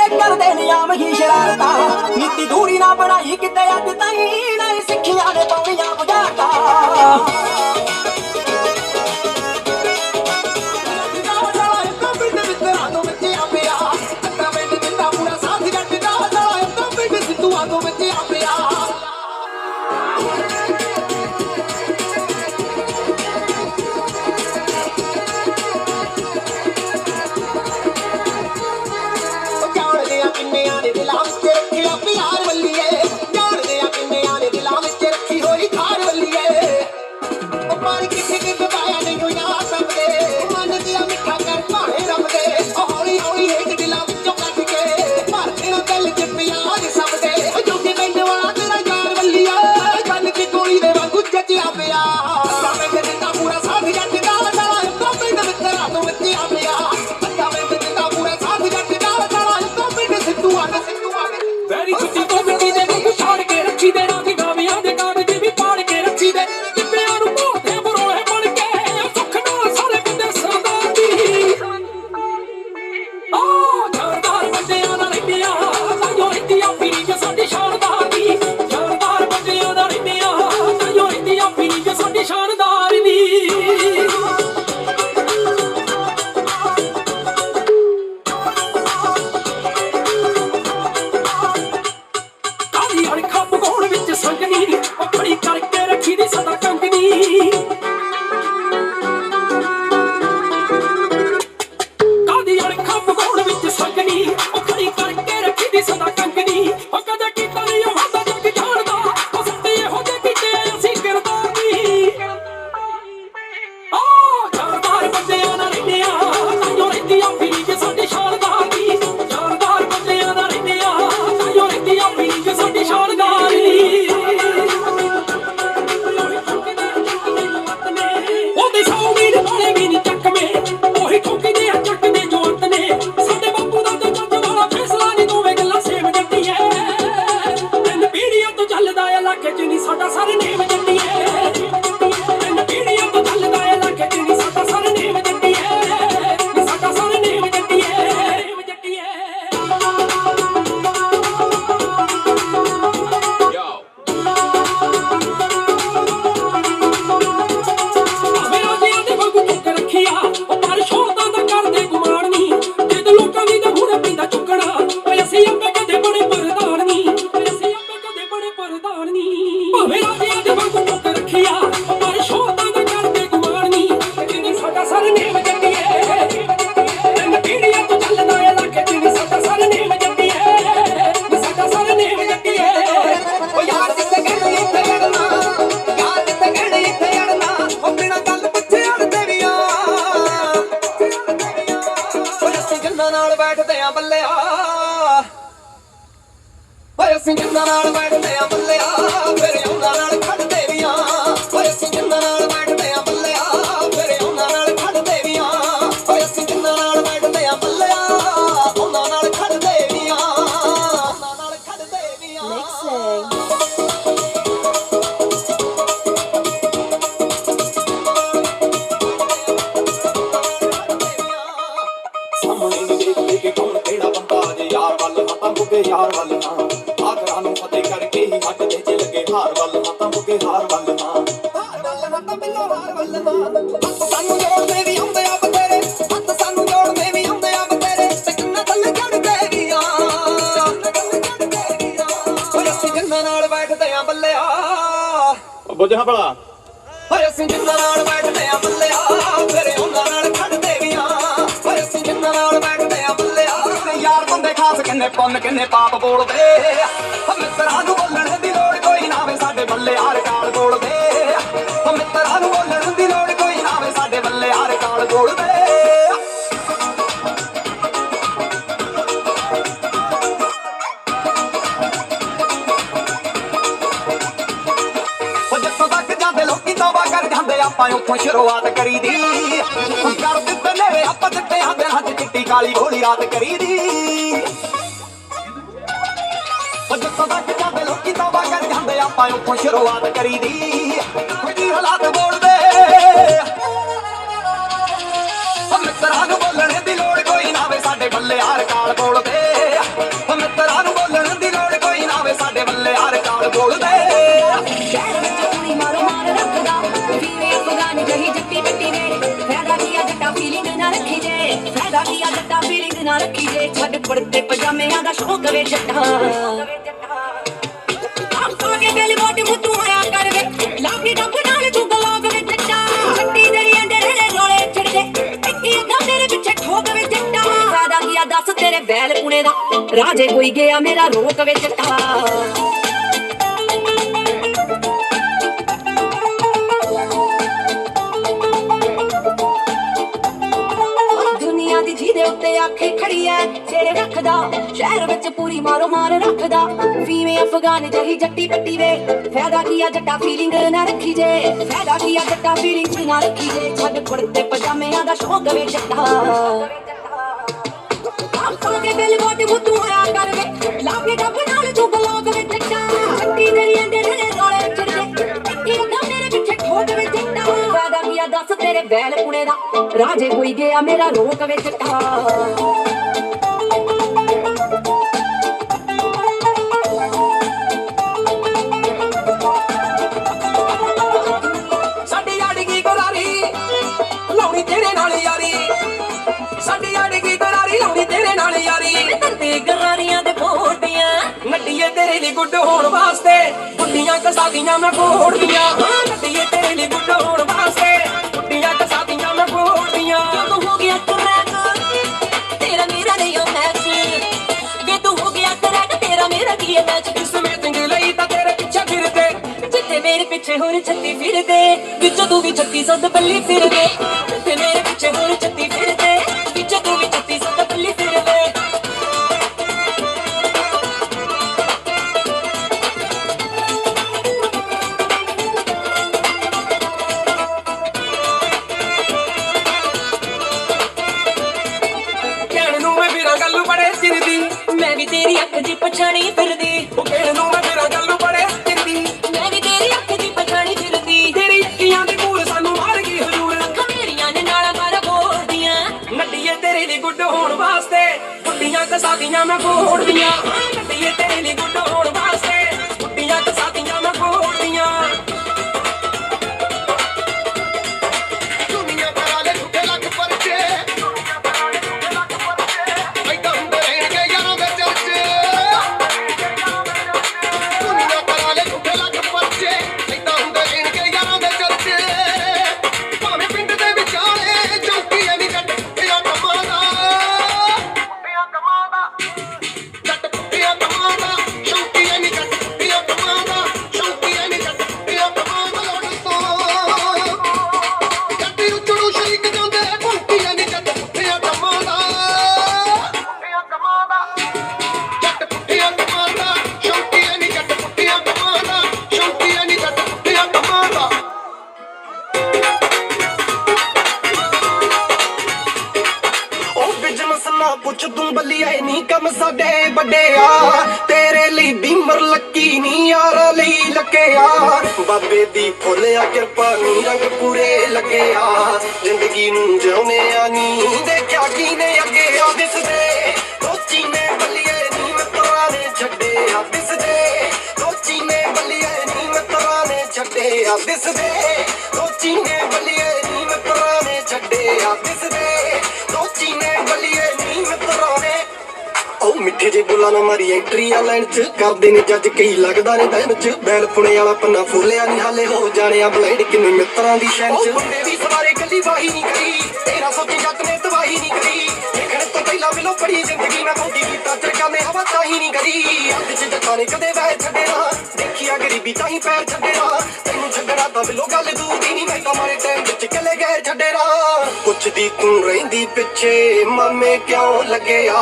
Speaker 2: ਕਰਦੇ ਨਿਯਮ ਹੀ ਸ਼ਰਾਰਤਾਂ ਨੀਤੀ ਦੂਰੀ ਨਾ ਬਣਾਈ ਕਿਤੇ ਅੱਜ ਤਾਈਂ ਨਾ ਸਿੱਖੀਆਂ ਨੇ ਪਾਉਣੀਆਂ ਬੁਝਾਰਤਾਂ
Speaker 4: ਬੁੱਝਾ ਭਲਾ
Speaker 3: ਓਏ ਅਸੀਂ ਜਿੰਨਾਂ ਨਾਲ ਬੈਠਦੇ ਆ ਬੱਲਿਆ ਫਿਰ ਉਹਨਾਂ ਨਾਲ ਖੜਦੇ ਵੀ ਆ ਓਏ ਅਸੀਂ ਜਿੰਨਾਂ ਨਾਲ ਬੈਠਦੇ ਆ ਬੱਲਿਆ ਯਾਰ ਬੰਦੇ ਖਾਸ ਕਿੰਨੇ ਪੁੰਨ ਕਿੰਨੇ ਪਾਪ ਬੋਲਦੇ ਮਿੱਤਰਾਂ ਨੂੰ ਬੋਲਣ ਦੀ ਲੋੜ ਕੋਈ ਨਾ ਵੇ ਸਾਡੇ ਬੱਲੇ ਯਾਰ ਕਾਲ ਬੋਲਦੇ ਮਿੱਤਰਾਂ ਨੂੰ ਬੋਲਣ ਦੀ ਲੋੜ ਕੋਈ ਨਾ ਵੇ ਸਾਡੇ ਬੱਲੇ ਯਾਰ ਕਾਲ ਬੋਲਦੇ ਆਪਾਂ ਉੱਥੋਂ ਸ਼ੁਰੂਆਤ ਕਰੀਦੀ ਕਰ ਦਿੱਤੇ ਨੇ ਆਪਾਂ ਦਿੱਤੇ ਆ ਦਿਨਾਂ ਚ ਚਿੱਟੀ ਕਾਲੀ ਹੋਲੀ ਰਾਤ ਕਰੀਦੀ ਜਿੱਥੋਂ ਤੱਕ ਜਾਂਦੇ ਲੋਕੀ ਤੌਬਾ ਕਰ ਜਾਂਦੇ ਆਪਾਂ ਉੱਥੋਂ ਸ਼ੁਰੂਆਤ ਕਰੀਦੀ ਕੋਈ ਹਾਲਾਤ ਬੋਲਦੇ ਮਿੱਤਰਾਂ ਨੂੰ ਬੋਲਣ ਦੀ ਲੋੜ ਕੋਈ ਨਾ ਵੇ ਸਾਡੇ ਬੱਲੇ ਯਾਰ ਕਾਲ ਬੋਲਦੇ
Speaker 1: ਕੁੜਤੇ ਪਜਾਮਿਆਂ ਦਾ ਸ਼ੌਕ ਵੇ ਜੱਟਾ ਆਗੇ ਬੇਲ ਮੋਟੀ ਮੁੱਤੂ ਆਇਆ ਕਰ ਵੇ ਲਾਗੀ ਡੱਬ ਨਾਲ ਤੂੰ ਗਲਾਬ ਵੇ ਜੱਟਾ ਛੱਡੀ ਤੇਰੀ ਅੰਦਰ ਨੇ ਰੋਲੇ ਛੱਡਦੇ ਇੱਕੀ ਅੱਧਾ ਮੇਰੇ ਪਿੱਛੇ ਠੋਕ ਵੇ ਜੱਟਾ ਫਾਇਦਾ ਕੀ ਆ ਦੱਸ ਤੇਰੇ ਬੈਲ ਪੁਣੇ ਦਾ ਰਾਜੇ ਕੋਈ ਗਿਆ ਮੇਰਾ ਰੋਕ ਵੇ ਜੱਟਾ ਦੁਨੀਆ ਦੀ ਜਿਹਦੇ ਉੱਤੇ ਆਖੇ ਖੜੀ ਐ ਸਿਰ ਰੱਖਦਾ ਸ਼ਹਿਰ ਵਿੱਚ ਪੂਰੀ ਮਾਰੋ ਮਾਰ ਰੱਖਦਾ ਫੀਵੇਂ ਅਫਗਾਨ ਜਹੀ ਜੱਟੀ ਪੱਟੀ ਵੇ ਫਾਇਦਾ ਕੀ ਆ ਜੱਟਾ ਫੀਲਿੰਗ ਨਾ ਰੱਖੀ ਜੇ ਫਾਇਦਾ ਕੀ ਆ ਜੱਟਾ ਫੀਲਿੰਗ ਨਾ ਰੱਖੀ ਜੇ ਛੱਡ ਕੁੜਤੇ ਪਜਾਮਿਆਂ ਦਾ ਸ਼ੌਕ ਵੇ ਜੱਟਾ ਆਗੇ ਬੇਲ ਮੋਟੀ ਮੁੱਤੂ ਆਇਆ ਕਰ ਵੇ ਲਾਗੇ ਡੱਬ ਨਾਲ ਤੂੰ ਗਲਾਬ ਵੇ ਜੱਟਾ ਛੱਡੀ ਤੇਰੀ ਅੰਦਰ ਨੇ ਰੋਲੇ ਛੱਡਦੇ ਇੱਕੀ ਅੱਧਾ ਮੇਰੇ ਪਿੱਛੇ ਠੋਕ ਵੇ ਜੱਟਾ ਫਾਇਦਾ ਕੀ ਆ ਦੱਸ ਤੇਰੇ ਬੈਲ ਪੁਣੇ ਦਾ ਰਾਜੇ ਕੋਈ ਗਿਆ ਮੇਰਾ ਰੋਕ ਵੇ ਜੱਟਾ
Speaker 3: ਸਾਡੀ ਅੜਗੀ ਗੁਰਾਰੀ ਲਾਉਣੀ ਤੇਰੇ ਨਾਲ ਯਾਰੀ ਸਾਡੀ ਅੜਗੀ ਗੁਰਾਰੀ ਲਾਉਣੀ ਤੇਰੇ ਨਾਲ ਯਾਰੀ
Speaker 2: ਤੇ ਗਰਾਰੀਆਂ ਦੇ ਫੋਟੀਆਂ
Speaker 3: ਨੱਡੀਏ ਤੇਰੇ ਲਈ ਗੁੱਡ ਹੋਣ ਵਾਸਤੇ ਗੁੱਡੀਆਂ ਕਸਾਦੀਆਂ ਮੈਂ ਫੋੜਦੀਆਂ ਨੱਡੀਏ ਤੇਰੇ ਲਈ ਗੁੱਡ ਹੋਣ ਵਾਸਤੇ ਗੁੱਡੀਆਂ ਕਸਾਦੀਆਂ ਮੈਂ ਫੋੜਦੀਆਂ
Speaker 2: ਤੂੰ ਹੋ ਗਿਆ ਕਰੈਕ ਤੇਰਾ ਮੇਰਾ ਨਹੀਂ ਉਹ ਮੈਚ ਵੇ ਤੂੰ ਹੋ ਗਿਆ ਕਰੈਕ ਤੇਰਾ ਮੇਰਾ ਕੀ ਮੈਚ
Speaker 3: ਇਸ ਮੀਟਿੰਗ ਲਈ ਤਾਂ ਤੇਰੇ ਪਿੱਛੇ ਫਿਰਦੇ
Speaker 2: ਜਿੱਥੇ ਮੇਰੇ ਪਿੱਛੇ ਹੋਰ 36 ਫਿਰਦੇ ਵਿੱਚੋਂ ਤੂੰ ਵੀ 36 ਸੱਤ ਬੱਲੀ ਫਿਰਦੇ ਜਿੱਥੇ ਮੇਰੇ ਪਿੱਛੇ ਹੋਰ 36 ਫਿਰਦੇ ਵਿੱਚੋਂ ਤੂੰ ਵੀ 36 ਸੱਤ ਬੱਲੀ ਫਿਰਦੇ
Speaker 3: ਕਹਿਣ ਨੂੰ ਮੈਂ ਫਿਰਾਂ ਗੱਲ ਬੜੇ ਚਿਰ ਦੀ
Speaker 2: ਮੈਂ ਵੀ ਤੇਰੀ ਅੱਖ ਦੀ ਪਛਾਣੀ ਫਿਰਦੀ
Speaker 3: ਉਹ ਕਹਿਣ ਨੂੰ ਮੈਂ ਫਿਰਾਂ ਗੱਲ ਬੜੇ ਚਿਰ ਦੀ
Speaker 2: ਮੈਂ ਵੀ ਤੇਰੀ ਅੱਖ ਦੀ ਪਛਾਣੀ ਫਿਰਦੀ
Speaker 3: ਤੇਰੀ ਅੱਖੀਆਂ ਦੀ ਮੂਰ ਸਾਨੂੰ ਮਾਰ ਗਈ ਹਜ਼ੂਰ
Speaker 2: ਅੱਖਾਂ ਮੇਰੀਆਂ ਨੇ ਨਾਲਾਂ ਮਾਰ ਬੋਲਦੀਆਂ
Speaker 3: ਨੱਡੀਏ ਤੇਰੇ ਲਈ ਗੁੱਡ ਹੋਣ ਵਾਸਤੇ ਗੁੱਡੀਆਂ ਕਸਾਦੀਆਂ ਮੈਂ ਫੋੜਦੀਆਂ ਨੱਡੀਏ ਤੇਰੇ ਲਈ ਗੁੱਡ ਹੋਣ ਵਾਸਤੇ ਗੁੱਡੀਆਂ ਕਸਾਦੀਆਂ ਮੈਂ ਫੋੜਦੀਆਂ
Speaker 5: ਦੁਨੀਆ ਕਰਾ ਲੈ ਝੂਠੇ ਲੱਖ ਪਰਚੇ ਐਦਾਂ ਹੁੰਦੇ ਰਹਿਣਗੇ ਯਾਰਾਂ ਦੇ ਚਰਚੇ ਦੁਨੀਆ ਕਰਾ ਲੈ ਝੂਠੇ ਲੱਖ ਪਰਚੇ ਐਦਾਂ ਹੁੰਦੇ ਰਹਿਣਗੇ ਯਾਰਾਂ ਦੇ ਚਰਚੇ ਭਾਵੇਂ ਪਿੰਡ ਦੇ ਵਿਚਾਲੇ ਚੌਕੀ ਐ ਨਹੀਂ ਕੱਟ ਪਿਆ ਕਮਾਦਾ ਜੱਟ ਪੁੱਟਿਆ ਕਮਾਦਾ ਚੌਕੀ ਐ ਨਹੀਂ ਕੱਟ ਪਿਆ ਕਮਾਦਾ ਚੌਕੀ ਐ ਨਹੀਂ ਕੱਟ ਪਿਆ ਕਮਾਦਾ ਲੋੜ ਤੋਂ ਜੱਟੀ ਉੱਚੜੂ ਸ਼ਰੀਕ ਜਾਂਦੇ ਭੁੱਖੀਆਂ ਨੀ ਜੱਟ ਪੁੱਠਿਆਂ ਕੰਮਾਂ ਦਾ ਜੱਟ ਪੁੱਠਿਆਂ ਕੰਮਾਂ ਦਾ ਸ਼ੌਕੀਆਂ ਨੀ ਜੱਟ ਪੁੱਠਿਆਂ ਕੰਮਾਂ ਦਾ ਸ਼ੌਕੀਆਂ ਨੀ ਜੱਟ ਪੁੱਠਿਆਂ ਕੰਮਾਂ ਦਾ ਉਹ ਬਿਜ਼ਨਸ ਨਾ ਪੁੱਛ ਤੂੰ ਬੱਲੀਏ ਨੀ ਕੰਮ ਸਾਡੇ ਵੱਡੇ ਆ ਤੇਰੇ ਲਈ ਬੀਮਰ ਲੱਕੀ ਨੀ ਯਾਰਾਂ ਲਈ ਲੱਗਿਆ ਬਾਬੇ ਦੀ ਫੁੱਲਿਆ ਕਿਰਪਾ ਨੀ ਰੰਗ ਪੂਰੇ ਲੱਗਿਆ ਜ਼ਿੰਦਗੀ ਨੂੰ ਜਿਉਨੇ ਆ ਨੀ ਦੇਖਿਆ ਕੀ ਨੇ ਅੱਗੇ ਆ ਦਿਸਦੇ ਕੋਚੀ ਨੇ ਬੱਲੀਏ ਨੀ ਮਿੱਤਰਾਂ ਨੇ ਛੱਡੇ ਆ ਦਿਸਦੇ ਕੋਚੀ ਨੇ ਬੱਲੀਏ ਨੀ ਮਿੱਤਰਾਂ ਨੇ ਛੱਡੇ ਆ ਦਿਸਦੇ ਕੋਚੀ ਨੇ ਬੱਲੀਏ ਨੀ ਮਿੱਤਰਾਂ ਨੇ ਛੱਡੇ ਆ ਦਿਸਦੇ ਕੋਚੀ ਨੇ ਬੱਲੀਏ ਨੀ ਮਿੱਤਰਾਂ ਨੇ ਉਹ ਮਿੱਠੇ ਜੇ ਬੁੱਲਾਂ ਨਾਲ ਮਾਰੀ ਐਂਟਰੀ ਆ ਲਾਈਨ ਚ ਕਰਦੇ ਨੇ ਜੱਜ ਕਈ ਲੱਗਦਾ ਨੇ ਦਿਨ ਚ ਬੈਲ ਪੁਣੇ ਵਾਲਾ ਪੰਨਾ ਫੋਲਿਆ ਨਹੀਂ ਹਾਲੇ ਹੋ ਜਾਣਿਆ ਬਲਾਈਡ ਕਿੰਨੇ ਮਿੱਤਰਾਂ ਦੀ ਸ਼ੈਨ ਚ ਮੁੰਡੇ ਵੀ ਸਵਾਰੇ ਗੱਲੀ ਵਾਹੀ ਨਹੀਂ ਕਰੀ ਤੇਰਾ ਸੋਚੀ ਜੱਟ ਨੇ ਤਬਾਹੀ ਨਹੀਂ ਕਰੀ ਦੇਖਣ ਤੋਂ ਪਹਿਲਾਂ ਮਿਲੋ ਪੜੀ ਜ਼ਿੰਦਗੀ ਮੈਂ ਬੋਦੀ ਕੀਤਾ ਚਰਕਾ ਮੈਂ ਹਵਾ ਚਾਹੀ ਨਹੀਂ ਕਰੀ ਅੱਧ ਚ ਜੱਟਾਂ ਨੇ ਕਦੇ ਵਹਿ ਛੱਡੇ ਨਾ ਦੇਖਿਆ ਗਰੀਬੀ ਤਾਂ ਹੀ ਪੈਰ ਛੱਡੇ ਨਾ ਤੈਨੂੰ ਛੱਡਣਾ ਤਾਂ ਬਿਲੋ ਗੱਲ ਦੂਦੀ ਨਹੀਂ ਮੈਂ ਤਾਂ ਮਾਰੇ ਟਾਈਮ ਵਿੱਚ ਕੱਲੇ ਗਏ ਛੱਡੇ ਨਾ ਪੁੱਛਦੀ ਤੂੰ ਰਹਿੰਦੀ ਪਿੱਛੇ ਮਾਮੇ ਕਿਉਂ ਲੱਗੇ ਆ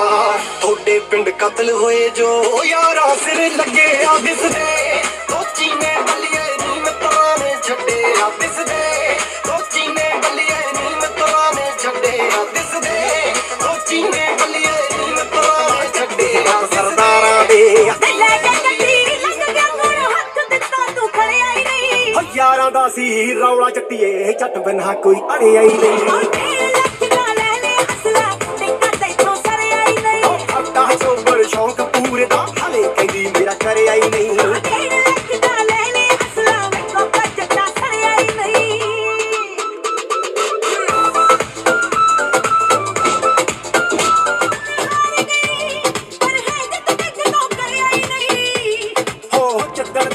Speaker 5: ਤੁਹਾਡੇ ਪਿੰਡ ਕਤਲ ਹੋਏ ਜੋ ਯਾਰਾਂ ਸਿਰ ਲੱਗੇ ਆ ਦਿਸਦੇ ਕੋਚੀ ਨੇ ਬੱਲੀਏ ਨੀ ਮਿੱਤਰਾਂ ਨੇ ਛੱਡੇ ਆ ਦਿਸਦੇ ਕੋਚੀ ਨੇ ਬੱਲੀਏ ਨੀ ਮਿੱਤਰਾਂ ਨੇ ਛੱਡੇ ਆ ਦਿਸਦੇ ਕੋਚੀ ਨੇ ਬੱਲੀਏ ਨੀ ਮਿੱਤਰਾਂ ਨੇ ਛੱਡੇ ਆ ਸਰਦਾਰਾਂ ਦੇ
Speaker 2: ਲੈ ਕੇ ਗੱਡੀ ਲੰਘ ਗਿਆ ਕੋਲ ਹੱਥ ਦਿੱਤਾ ਤੂੰ ਖੜਿਆ ਹੀ ਨਹੀਂ
Speaker 5: ਯਾਰਾਂ ਦਾ ਸੀ ਰੌਲਾ ਚੱਟੀਏ ਝੱਟ ਬਿਨਾ ਕੋਈ ਅੜਿਆ ਹੀ ਨਹੀਂ ਅੱਡਾ ਚੋਬਰ ਸ਼ੌਂਕ ਪੂਰੇ ਦਾ ਹਲੇ ਕਹਿੰਦੀ ਮੇਰਾ ਕਰਿਆ ਹੀ ਨਹੀਂ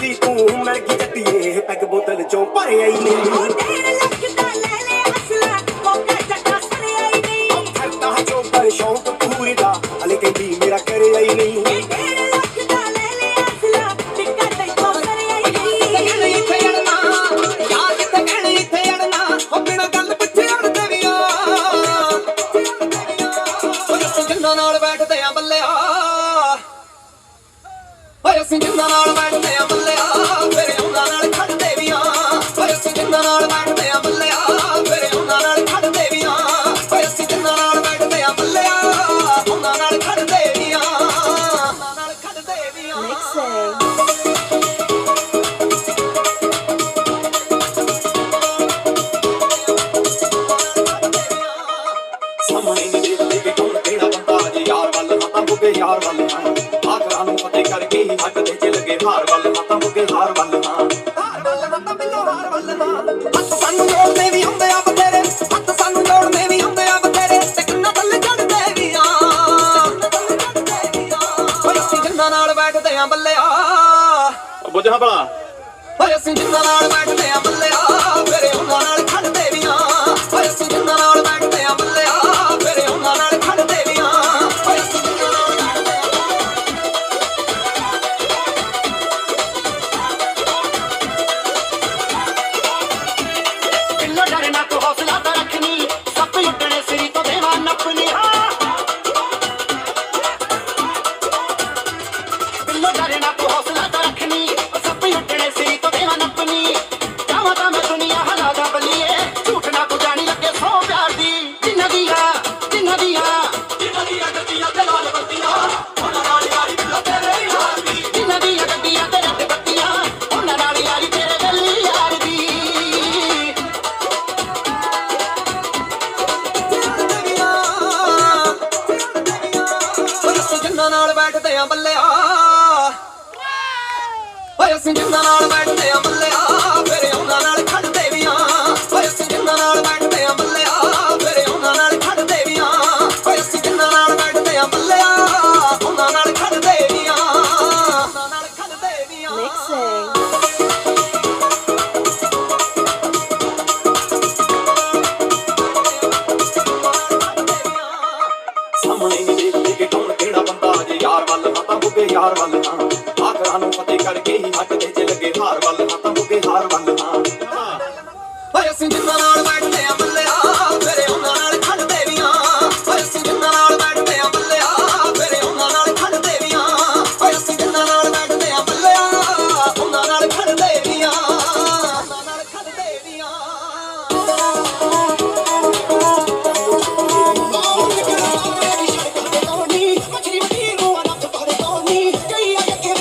Speaker 3: ਦੀ ਤੂੰ ਮਿਲ ਗਈ ਜੱਟੀਏ ਪੈਗ ਬੋਤਲ ਚੋਂ ਭਰ ਆਈ ਨੀ
Speaker 1: 1.5 ਲੱਖ ਦਾ ਲੈ ਲੈ ਅਸਲਾ ਕੋਕਾ ਚੱਟਾ ਸਰਿਆ ਹੀ ਨਹੀਂ
Speaker 3: ਕਰਤਾ ਜੋ ਪਰ ਸ਼ੌਂਕ ਪੂਰੀ ਦਾ ਹਲੇ ਕਹਿੰਦੀ ਮੇਰਾ ਕਰੇ ਆਈ ਨਹੀਂ
Speaker 1: 1.5 ਲੱਖ ਦਾ ਲੈ ਲੈ ਅਸਲਾ ਟਿੱਕਾ ਤੈਨੂੰ ਸਰਿਆ ਹੀ ਨਹੀਂ
Speaker 3: ਇੱਥੇ ਅੜਨਾ ਯਾਰ ਕਿੱਥੇ ਕਹਿਣੀ ਇੱਥੇ ਅੜਨਾ ਉਹ ਬਿਨਾ ਗੱਲ ਪੁੱਛੇ ਅੜਦੇ ਵੀ ਆ ਓਏ ਅਸੀਂ ਜਿੰਨਾਂ ਨਾਲ ਬੈਠਦੇ ਆ ਬੱਲਿਆ ਓਏ ਅਸੀਂ ਜਿੰਨਾਂ ਨਾਲ ਬੈਠਦੇ ਆ ਬੱਲਿਆ ਫਿਰ ਉਹਨਾਂ ਨਾਲ ਖੜਦੇ ਵੀ ਆ ਓਏ ਅਸੀਂ ਜਿੰਨਾਂ ਨਾਲ ਬੈਠਦੇ ਆ ਬੱਲਿਆ ਫਿਰ ਉਹਨਾਂ ਨਾਲ ਖੜਦੇ ਵੀ ਆ ਓਏ ਅਸੀਂ ਜਿੰਨਾਂ ਨਾਲ ਬੈਠਦੇ ਆ ਬੱਲਿਆ ਉਹਨਾਂ ਨਾਲ ਖੜਦੇ ਵੀ ਆ ਉਹਨਾਂ ਨਾਲ ਖੜਦੇ ਵੀ ਆ ਸਾਹਮਣੇ ਨੀ ਦੇਖਦੇ ਕਿ ਕੌਣ ਕਿਹੜਾ ਬੰਦਾ ਜੇ ਯਾਰ ਵੱਲ ਨਾ ਤਾਂ ਬੁੱਗੇ ਯਾਰ ਵੱਲ ਨਾ ਆਖਰਾਂ ਨੂੰ ਫਤਿਹ ਕਰਕੇ ਹੀ ਹੱਕ ਦੇ ਚ ਲੱਗੇ ਹਾਰ ਵੱਲ ਨਾ ਤਾਂ ਬੁੱਗੇ ਹਾਰ ਵੱਲ ਨਾ ਹਾਰ ਵੱਲ ਨਾ ਤਾਂ ਬਿੱਲੋ ਹਾਰ ਵੱਲ ਨਾ ਹੱਥ ਸਾਨੂੰ ਜੋੜਨੇ ਵੀ ਹੁੰਦੇ ਆ ਬਥੇਰੇ ਹੱਥ ਸਾਨੂੰ ਜੋੜਨੇ ਵੀ ਹੁੰਦੇ ਆ ਬਥੇਰੇ ਤੇ ਕਿੰਨਾ ਥੱਲੇ ਚੜਦੇ ਵੀ ਆ ਓਏ ਅਸੀਂ ਜਿੰਨਾਂ ਨਾਲ ਬੈਠਦੇ ਆ ਬੱਲਿਆ
Speaker 4: ਬੁੱਝਾ ਭਲਾ
Speaker 3: ਓਏ ਅਸੀਂ ਜਿੰਨਾਂ ਨਾਲ ਬੈਠਦੇ ਆ ਬੱਲਿਆ ਫਿਰ ਉਹਨਾਂ ਨਾਲ ਖੜਦੇ ਵੀ ਆ ਓਏ ਅਸੀਂ ਜਿੰਨਾਂ ਨਾਲ ਬੈਠਦੇ ਆ ਬੱਲਿਆ ਫਿਰ ਉਹਨਾਂ ਨਾਲ ਖੜਦੇ ਵੀ ਆ ਓਏ ਅਸੀਂ ਜਿੰਨਾਂ ਨਾਲ ਬੈਠਦੇ
Speaker 5: ਬਿੱਲੋ ਡਰਨਾ ਤੂੰ ਹੌਸਲਾ ਤਾਂ ਰੱਖਣੀ ਸੱਪ ਉੱਡਣੇ ਸਿਰੀ ਤੋਂ ਦੇਵਾ ਨੱਪਣੀ ਬਿੱਲੋ ਡਰਨਾ ਤੂੰ ਹੌਸਲਾ ਤਾਂ ਰੱਖਣੀ ਸੱਪ ਉੱਡਣੇ ਸਿਰੀ ਤੋਂ ਦੇਵਾ ਨੱਪਣੀ ਜਾਵਾਂ ਤਾਂ ਮੈਂ ਦੁਨੀਆ ਹਲਾ ਦਾ ਬਲੀਏ ਝੂਠ ਨਾ ਤੂੰ ਜਾਣੀ ਲੱਗੇ ਸੌ ਪਿਆਰ ਦੀ ਜਿੰਨਾਂ ਦੀਆਂ ਗੱਡੀਆਂ ਤੇ ਲਾਲ ਬੱਤੀਆਂ ਉਹਨਾਂ ਨਾਲ ਯਾਰੀ ਬਿੱਲੋ ਤੇਰੇ ਯਾਰ ਦੀ ਜਿੰਨਾਂ ਦੀਆਂ ਗੱਡੀਆਂ ਤੇ ਰੱਦ ਬੱਤੀਆਂ ਉਹਨਾਂ ਨਾਲ ਯਾਰੀ ਤੇਰੇ ਦਿੱਲੀ ਯਾਰ ਦੀ
Speaker 3: ਓਏ ਅਸੀਂ ਜਿੰਨਾਂ ਨਾਲ ਬੈਠਦੇ ਆ ਬੱਲਿਆ ਓਏ ਅਸੀਂ ਜਿੰਨਾਂ ਨਾਲ ਬੈਠਦੇ ਆ ਬੱਲਿਆ ਫਿਰ ਉਹਨਾਂ ਨਾਲ ਖੜਦੇ ਵੀ ਆ ਓਏ ਅਸੀਂ ਜਿੰਨਾਂ ਨਾਲ ਬੈਠਦੇ ਆ ਬੱਲਿਆ ਫਿਰ ਉਹਨਾਂ ਨਾਲ ਖੜਦੇ ਵੀ ਆ ਓਏ ਅਸੀਂ ਜਿੰਨਾਂ ਨਾਲ ਬੈਠਦੇ ਆ ਬੱਲਿਆ ਉਹਨਾਂ ਨਾਲ ਖੜਦੇ ਵੀ ਆ ਉਹਨਾਂ ਨਾਲ ਖੜਦੇ ਵੀ ਆ ਸਾਹਮਣੇ ਨੀ ਦੇਖਦੇ ਕਿ ਕੌਣ ਕਿਹੜਾ ਬੰਦਾ ਜੇ ਯਾਰ ਵੱਲ ਨਾ ਤਾਂ ਬੁੱਗੇ ਯਾਰ ਵੱਲ ਨਾ ਆਖਰਾਂ ਨੂੰ ਫਤਿਹ ਕਰਕੇ ਹੀ ਹੱਕ ਦੇ ਚ ਲੱਗੇ ਹਾਰ ਵੱਲ ਨਾ ਤਾਂ ਬੁੱਗੇ ਹਾਰ ਵੱਲ ਨਾ ਓਏ ਅਸੀਂ ਜਿੰਨਾਂ ਨਾਲ ਬੈਠਦੇ ਆ ਬੱਲਿਆ ਫਿਰ ਉਹਨਾਂ ਨਾਲ ਖੜਦੇ ਵੀ ਆ ਓਏ ਅਸੀਂ ਜਿੰਨਾਂ ਨਾਲ ਬੈਠਦੇ ਆ ਬੱਲਿਆ ਫਿਰ ਉਹਨਾਂ ਨਾਲ ਖੜਦੇ ਵੀ ਆ ਓਏ ਅਸੀਂ ਜਿੰਨਾਂ ਨਾਲ ਬੈਠਦੇ ਆ ਬੱਲਿਆ ਉਹਨਾਂ ਨਾਲ ਖੜਦੇ ਵੀ ਆ ਉਹਨਾਂ ਨਾਲ ਖੜਦੇ ਵੀ ਆ
Speaker 5: ਮਛਲੀ ਮੱਛੀ ਨੂੰ ਆਣਾ ਪੜੇ ਕੋਨੀ ਕਈ ਆ ਕੇ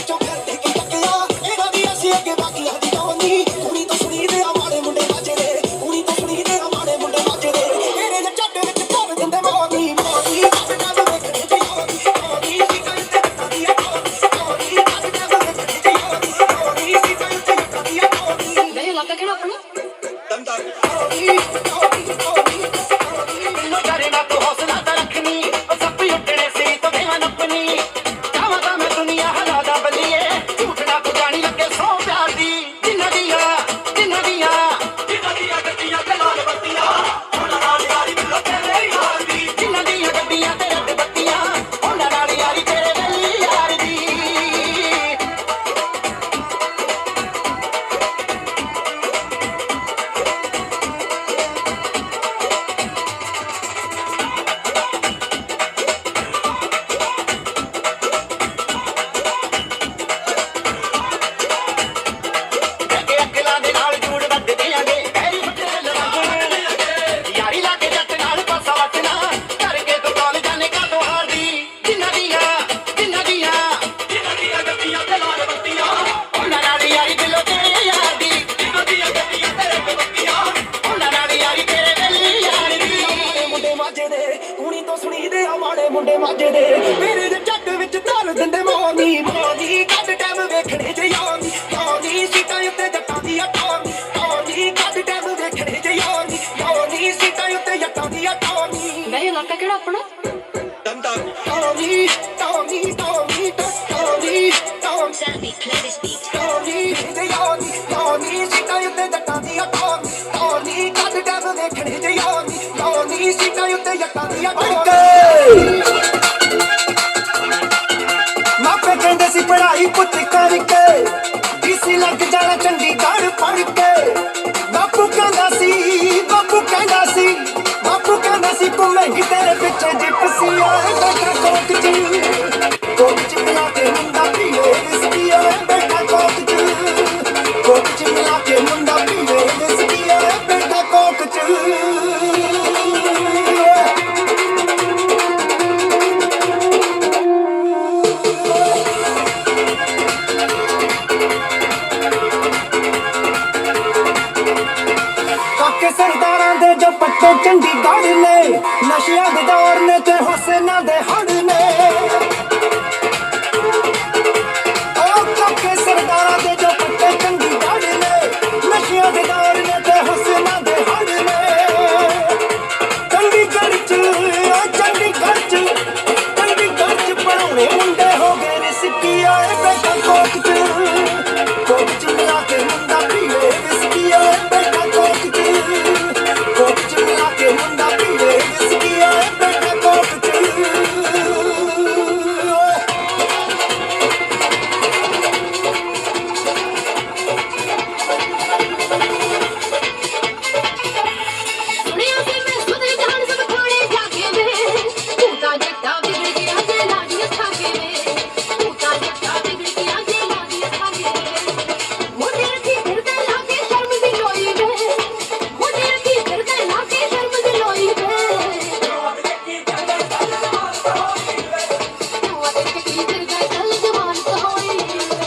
Speaker 3: ਪੱਕੇ ਚੰਡੀਗੜ੍ਹ ਨੇ ਨਸ਼ਿਆਂ ਦੇ ਦੌਰ ਨੇ ਤੇ ਹੁਸਨਾਂ ਦੇ ਹੜ ਨੇ ਉਹ ਕਾਕੇ ਸਰਦਾਰਾਂ ਦੇ ਜੋ ਪੱਕੇ ਚੰਡੀਗੜ੍ਹ ਨੇ ਨਸ਼ਿਆਂ ਦੇ ਦੌਰ ਨੇ ਤੇ ਹੁਸਨਾਂ ਦੇ ਹੜ ਨੇ ਚੰਡੀਗੜ੍ਹ ਚ ਪੜਾਉਣੇ ਮੁੰਡੇ ਹੋ ਗਏ ਰਿਸਕੀ ਆਏ ਬੈਠਾ ਕੋਕ ਚ ਮਿਲਾ ਕੇ ਮੁੰਡਾ ਪੀਵੇ ਰਿਸਕੀ ਆਏ ਬੈਠਾ ਕੋਕ ਚ ਮਿਲਾ ਕੇ ਮੁੰਡਾ ਪੀਵੇ ਰਿਸਕੀ ਆਏ ਬੈਠਾ ਕੋਕ ਚ
Speaker 6: ਸੁਣਿਆ ਸੀ ਮੈਂ ਸੁਧੇ ਜਾਣ ਸਭ ਥੋੜੇ ਜਾਗੇ ਵੇ ਤੂੰ ਤਾਂ ਜੱਟਾ ਵਿਗੜ ਗਿਆ ਜੇ ਲਾਡੀਆਂ ਖਾਗੇ ਵੇ ਤੂੰ ਤਾਂ ਜੱਟਾ ਵਿਗੜ ਗਿਆ ਜੇ ਲਾਡੀਆਂ ਖਾਗੇ ਵੇ ਮੋਢੇ ਰੱਖੀ ਫਿਰਦੇ ਲਾ ਕੇ ਸ਼ਰਮ ਦੀ ਲੋਈ ਵੇ ਮੋਢੇ ਰੱਖੀ ਫਿਰਦੇ ਲਾ ਕੇ ਸ਼ਰਮ ਦੀ ਲੋਈ ਵੇ ਤੂੰ ਅੱਜ ਕੀ ਫਿਰਦਾ ਚੱਲ ਜਵਾਨ ਹੋਈ ਵੇ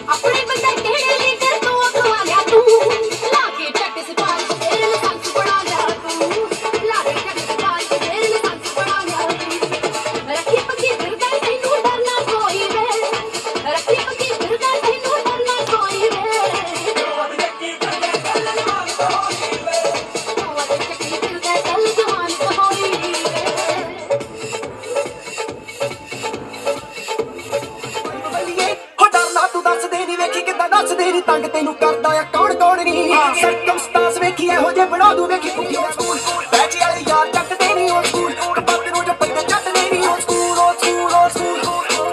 Speaker 6: ਆਪਣੇ ਬੰਦੇ ਕਿਹੜੇ ਲੀਡਰ ਤੋਂ ਅਖਵਾ ਲਿਆ ਤੂੰ ਲਾ ਕੇ ਚੱਟ ਸਿਪਾਹੀ ਤੇਰੇ ਲਾਇਸੈਂਸ ਬਣਾ ਲਿਆ ਤੂੰ ਲਾ ਕੇ ਚੱਟ ਸਿਪਾਹੀ ਤੇਰੇ ਲਾਇਸੈਂਸ ਬਣਾ ਲਿਆ ਤੂੰ ਰੱਖੀ ਪੱਕੀ ਫਿਰਦਾ ਤੈਨੂੰ ਡਰਨਾ ਕੋਈ ਵੇ ਰੱਖੀ ਪੱਕੀ ਫਿਰਦਾ ਤੈਨੂੰ ਡਰਨਾ ਕੋਈ ਵੇ ਤੂੰ ਅੱਜ ਚੱਕੀ ਫਿਰਦਾ ਚੱਲ ਜਵਾਨ ਹੋਈ
Speaker 3: ਹੋ ਡਰਨਾ ਤੂੰ ਦੱਸਦੇ ਨੀ ਵੇਖੀ ਕਿੱਦਾਂ ਦੱਸਦੇ ਨੀ ਤੰਗ ਤੈਨੂੰ ਕਰਦਾ ਆ ਕੌਣ ਕੌਣ ਨੀ ਸਰਕਮਸਟਾਂਸ ਵੇਖੀ ਇਹੋ ਜੇ ਬਣਾ ਦੂ ਵੇਖੀ ਪੁੱਠੀ ਉਹ ਸਕੂਲ ਬੈਚ ਵਾਲੇ ਯਾਰ ਚੱਟਦੇ ਨੀ ਉਹ ਸਕੂਲ ਕਪੱਤ ਨੂੰ ਜੋ ਪੱਤੇ ਚੱਟਦੇ ਨੀ ਉਹ ਸਕੂਲ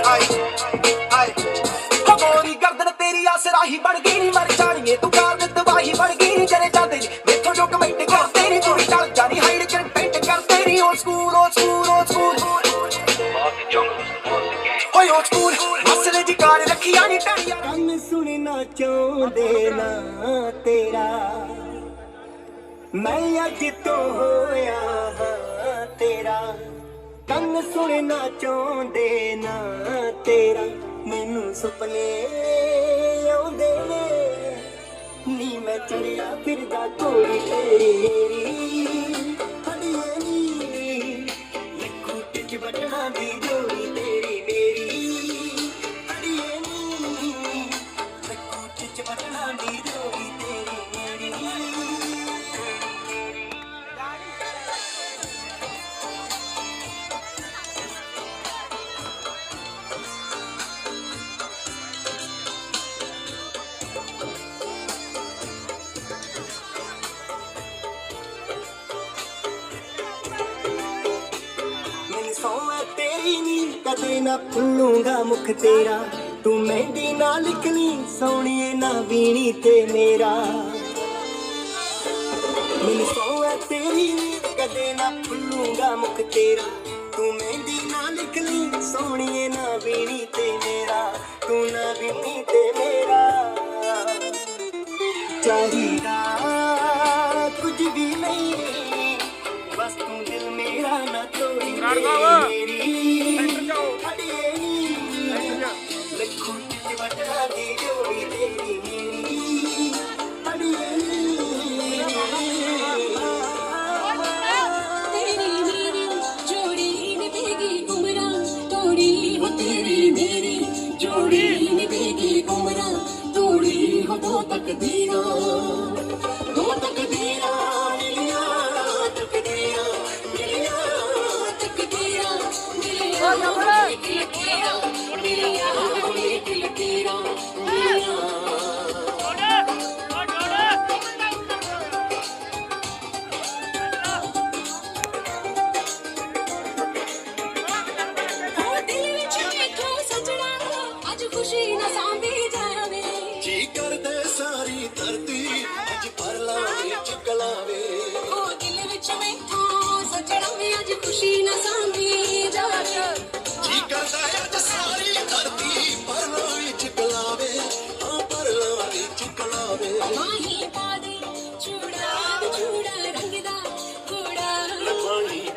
Speaker 3: ਆਈ ਹੋ ਗੋਰੀ ਗਰਦਨ ਤੇਰੀ ਆਸਰਾਹੀ ਬਣ ਗਈ ਨੀ ਮਰ ਜਾਣੀਏ ਤੂੰ ਕਾਰਨ ਤਬਾਹੀ ਬਣ ਗਈ ਨੀ ਜਰੇ ਜਾਂਦੇ ਨੀ ਵੇਖੋ ਜੋ ਕਮੈਂਟ ਕਰਦੇ ਨੀ ਤੂੰ ਵੀ ਚੱਲ ਜਾਣੀ ਹਾਈਡ ਕਰ ਪੇਂਟ ਕਰਦੇ ਨੀ ਉਹ ਸਕੂਲ ਓਏ ਉਹ ਸਕੂਲ ਮਸਲੇ ਦੀ ਕਾਰ ਰੱਖਿਆ ਨੀ ਟੜੀਆਂ ਕੰਨ ਸੁਣਨਾ ਚਾਹੁੰਦੇ ਨਾ ਤੇਰਾ ਮੈਂ ਅੱਜ ਤੋਂ ਹੋਇਆ ਹਾਂ ਤੇਰਾ ਕੰਨ ਸੁਣਨਾ ਚਾਹੁੰਦੇ ਨਾ ਤੇਰਾ ਮੈਨੂੰ ਸੁਪਨੇ ਆਉਂਦੇ ਨੇ ਨੀ ਮੈਂ ਚੜਿਆ ਫਿਰਦਾ ਕੋਈ ਤੇਰੀ ਮੇਰੀ ਹੜੀਏ ਨੀ ਲੱਖੂ ਟਿਚ ਬਟਣਾ ਦੀ ਜੋੜੀ ਤੇਰੀ ਮੇਰੀ ਹੜੀਏ ਨੀ ਲੱਖੂ ਟਿਚ ਬਟਣਾ ਦੀ ਜੋੜੀ ਤੇਰੀ ਮੇਰੀ ਮੈਨੂੰ ਸੌਂ ਤੇਰੀ ਨੀ ਕਦੇ ਨਾ ਭੁੱਲੂੰਗਾ ਮੁਖ ਤੇਰਾ ਤੂੰ ਮਹਿੰਦੀ ਨਾ ਲਿਖਣੀ ਸੋਹਣੀਏ ਨਾ ਵੀਣੀ ਤੇ ਮੇਰਾ ਮੈਨੂੰ ਸੌਂ ਤੇਰੀ ਨੀ ਕਦੇ ਨਾ ਭੁੱਲੂੰਗਾ ਮੁਖ ਤੇਰਾ ਤੂੰ ਮਹਿੰਦੀ ਨਾ ਲਿਖਣੀ ਸੋਹਣੀਏ ਨਾ ਵੀਣੀ ਤੇ ਮੇਰਾ ਤੂੰ ਨਾ ਵੀਣੀ ਤੇ ਮੇਰਾ ਚਾਹੀਦਾ ਕੁਝ ਵੀ ਨਹੀਂ ਬਸ ਤੂੰ ਦਿਲ ਮੇਰਾ ਨਾ ਤੋੜੀ ਮੇਰੀ ਹੜੀਏ ਨੀ ਲੱਖੂ ਟਿਚ ਵਟਣਾ ਦੀ ਜੋੜੀ ਤੇਰੀ ਮੇਰੀ ਹੜੀਏ ਨੀ
Speaker 6: ਤੇਰੀ ਮੇਰੀ ਜੋੜੀ ਨਿਭੇਗੀ ਉਮਰਾਂ ਤੋੜੀ ਹੋ ਤੇਰੀ ਮੇਰੀ ਜੋੜੀ ਨਿਭੇਗੀ ਉਮਰਾਂ ਤੋੜੀ ਹੋ ਦੋ ਤਕਦੀਰਾਂ ਮਿਲੀਆਂ ਤਕਦੀਰਾਂ ਖੁਸ਼ੀ ਨਾ ਸਾਂਭੀ ਜਾਵੇ
Speaker 3: ਜੀ ਕਰਦੇ ਸਾਰੀ ਧਰਤੀ ਅੱਜ ਭਰ ਲਾਵੇ ਚੁਕਲਾਵੇ
Speaker 6: ਉਹ ਦਿਲ ਵਿੱਚ ਮੈਥੋਂ ਸਜਣਾ ਵੀ ਅੱਜ ਖੁਸ਼ੀ ਨਾ ਸਾਂਭੀ ਜਾਵੇ
Speaker 3: ਜੀ ਕਰਦਾ ਅੱਜ ਸਾਰੀ ਧਰਤੀ ਭਰ ਲਾਵੇ ਚੁਕਲਾਵੇ ਹਾਂ ਭਰ ਲਾਵੇ ਚੁਕਲਾਵੇ
Speaker 6: ਮਾਹੀ ਪਾ ਦੇ ਚੂੜਾ ਰੰਗ ਦਾ ਘੋੜਾ
Speaker 3: ਮਾਹੀ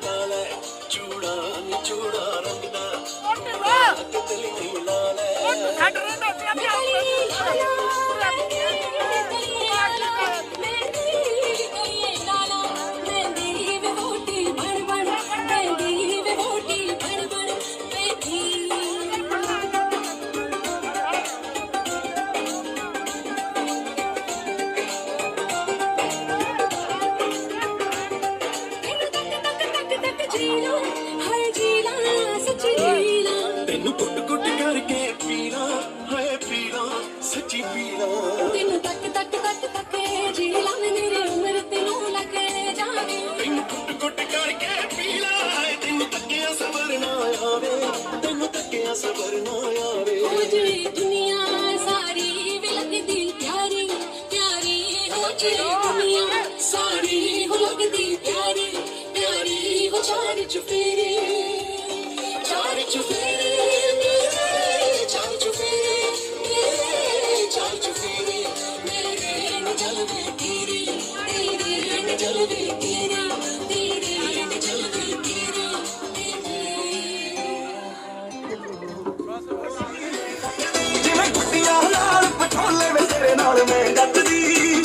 Speaker 3: ਨਾਲ ਮੈਂ ਜੱਟਦੀ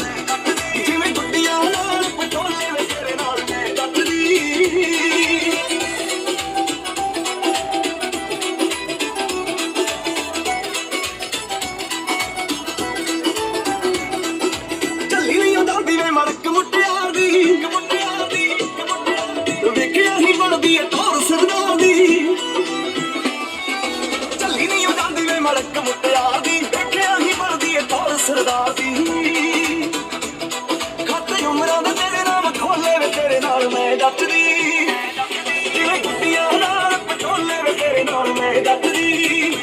Speaker 3: ਜਿਵੇਂ ਗੁੱਡੀਆਂ ਨਾਲ ਪਟੋਲੇ ਵੇ ਤੇਰੇ ਨਾਲ ਮੈਂ ਜੱਟਦੀ ਚੱਲੀ ਨਹੀਂ ਜਾਂਦੀ ਵੇ ਮੜਕ ਮੁੱਟਿਆਂ ਦੀ ਵੇਖਿਆ ਹੀ ਬਣਦੀ ਏ ਟੌਰ ਸਰਦਾਰ ਦੀ ਚੱਲੀ ਨਹੀਂ ਜਾਂਦੀ ਵੇ ਮੜਕ ਮੁੱਟਿਆਂ ਦੀ ਵੇਖਿਆ ਹੀ ਬਣਦੀ ਏ ਟੌਰ ਸਰਦਾਰ ਦੀ ਖਾਤੇ ਉਮਰਾਂ ਦੇ ਤੇਰੇ ਨਾਮ ਖੋਲੇ ਵੇ ਤੇਰੇ ਨਾਲ ਮੈਂ ਜੱਟਦੀ ਜਿਵੇਂ ਗੁੱਡੀਆਂ ਨਾਲ ਪਟੋਲੇ ਵੇ ਤੇਰੇ ਨਾਲ ਮੈਂ ਜੱਟਦੀ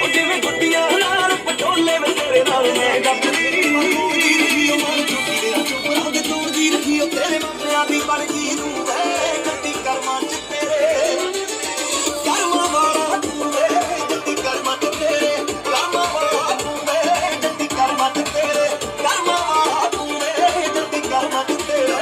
Speaker 3: ਉਹ ਜਿਵੇਂ ਗੁੱਡੀਆਂ ਨਾਲ ਪਟੋਲੇ ਵੇ ਤੇਰੇ ਨਾਲ ਮੈਂ ਜੱਟਦੀ ਤੇਰੇ ਮਾਪਿਆਂ ਦੀ ਬਣ ਗਈ ਨੂੰ ਵੇ ਜੱਟੀ ਕਰਮਾਂ ਚ ਤੇਰੇ ਕਰਮਾਂ ਵਾਲਾ ਤੂੰ ਵੇ ਜੱਟੀ ਕਰਮਾਂ ਚ ਤੇਰੇ ਕਰਮਾਂ ਵਾਲਾ ਤੂੰ ਵੇ ਜੱਟੀ ਕਰਮਾਂ ਚ ਤੇਰੇ ਕਰਮਾਂ ਵਾਲਾ ਤੂੰ ਵੇ ਜੱਟੀ ਕਰਮਾਂ ਚ ਤੇਰੇ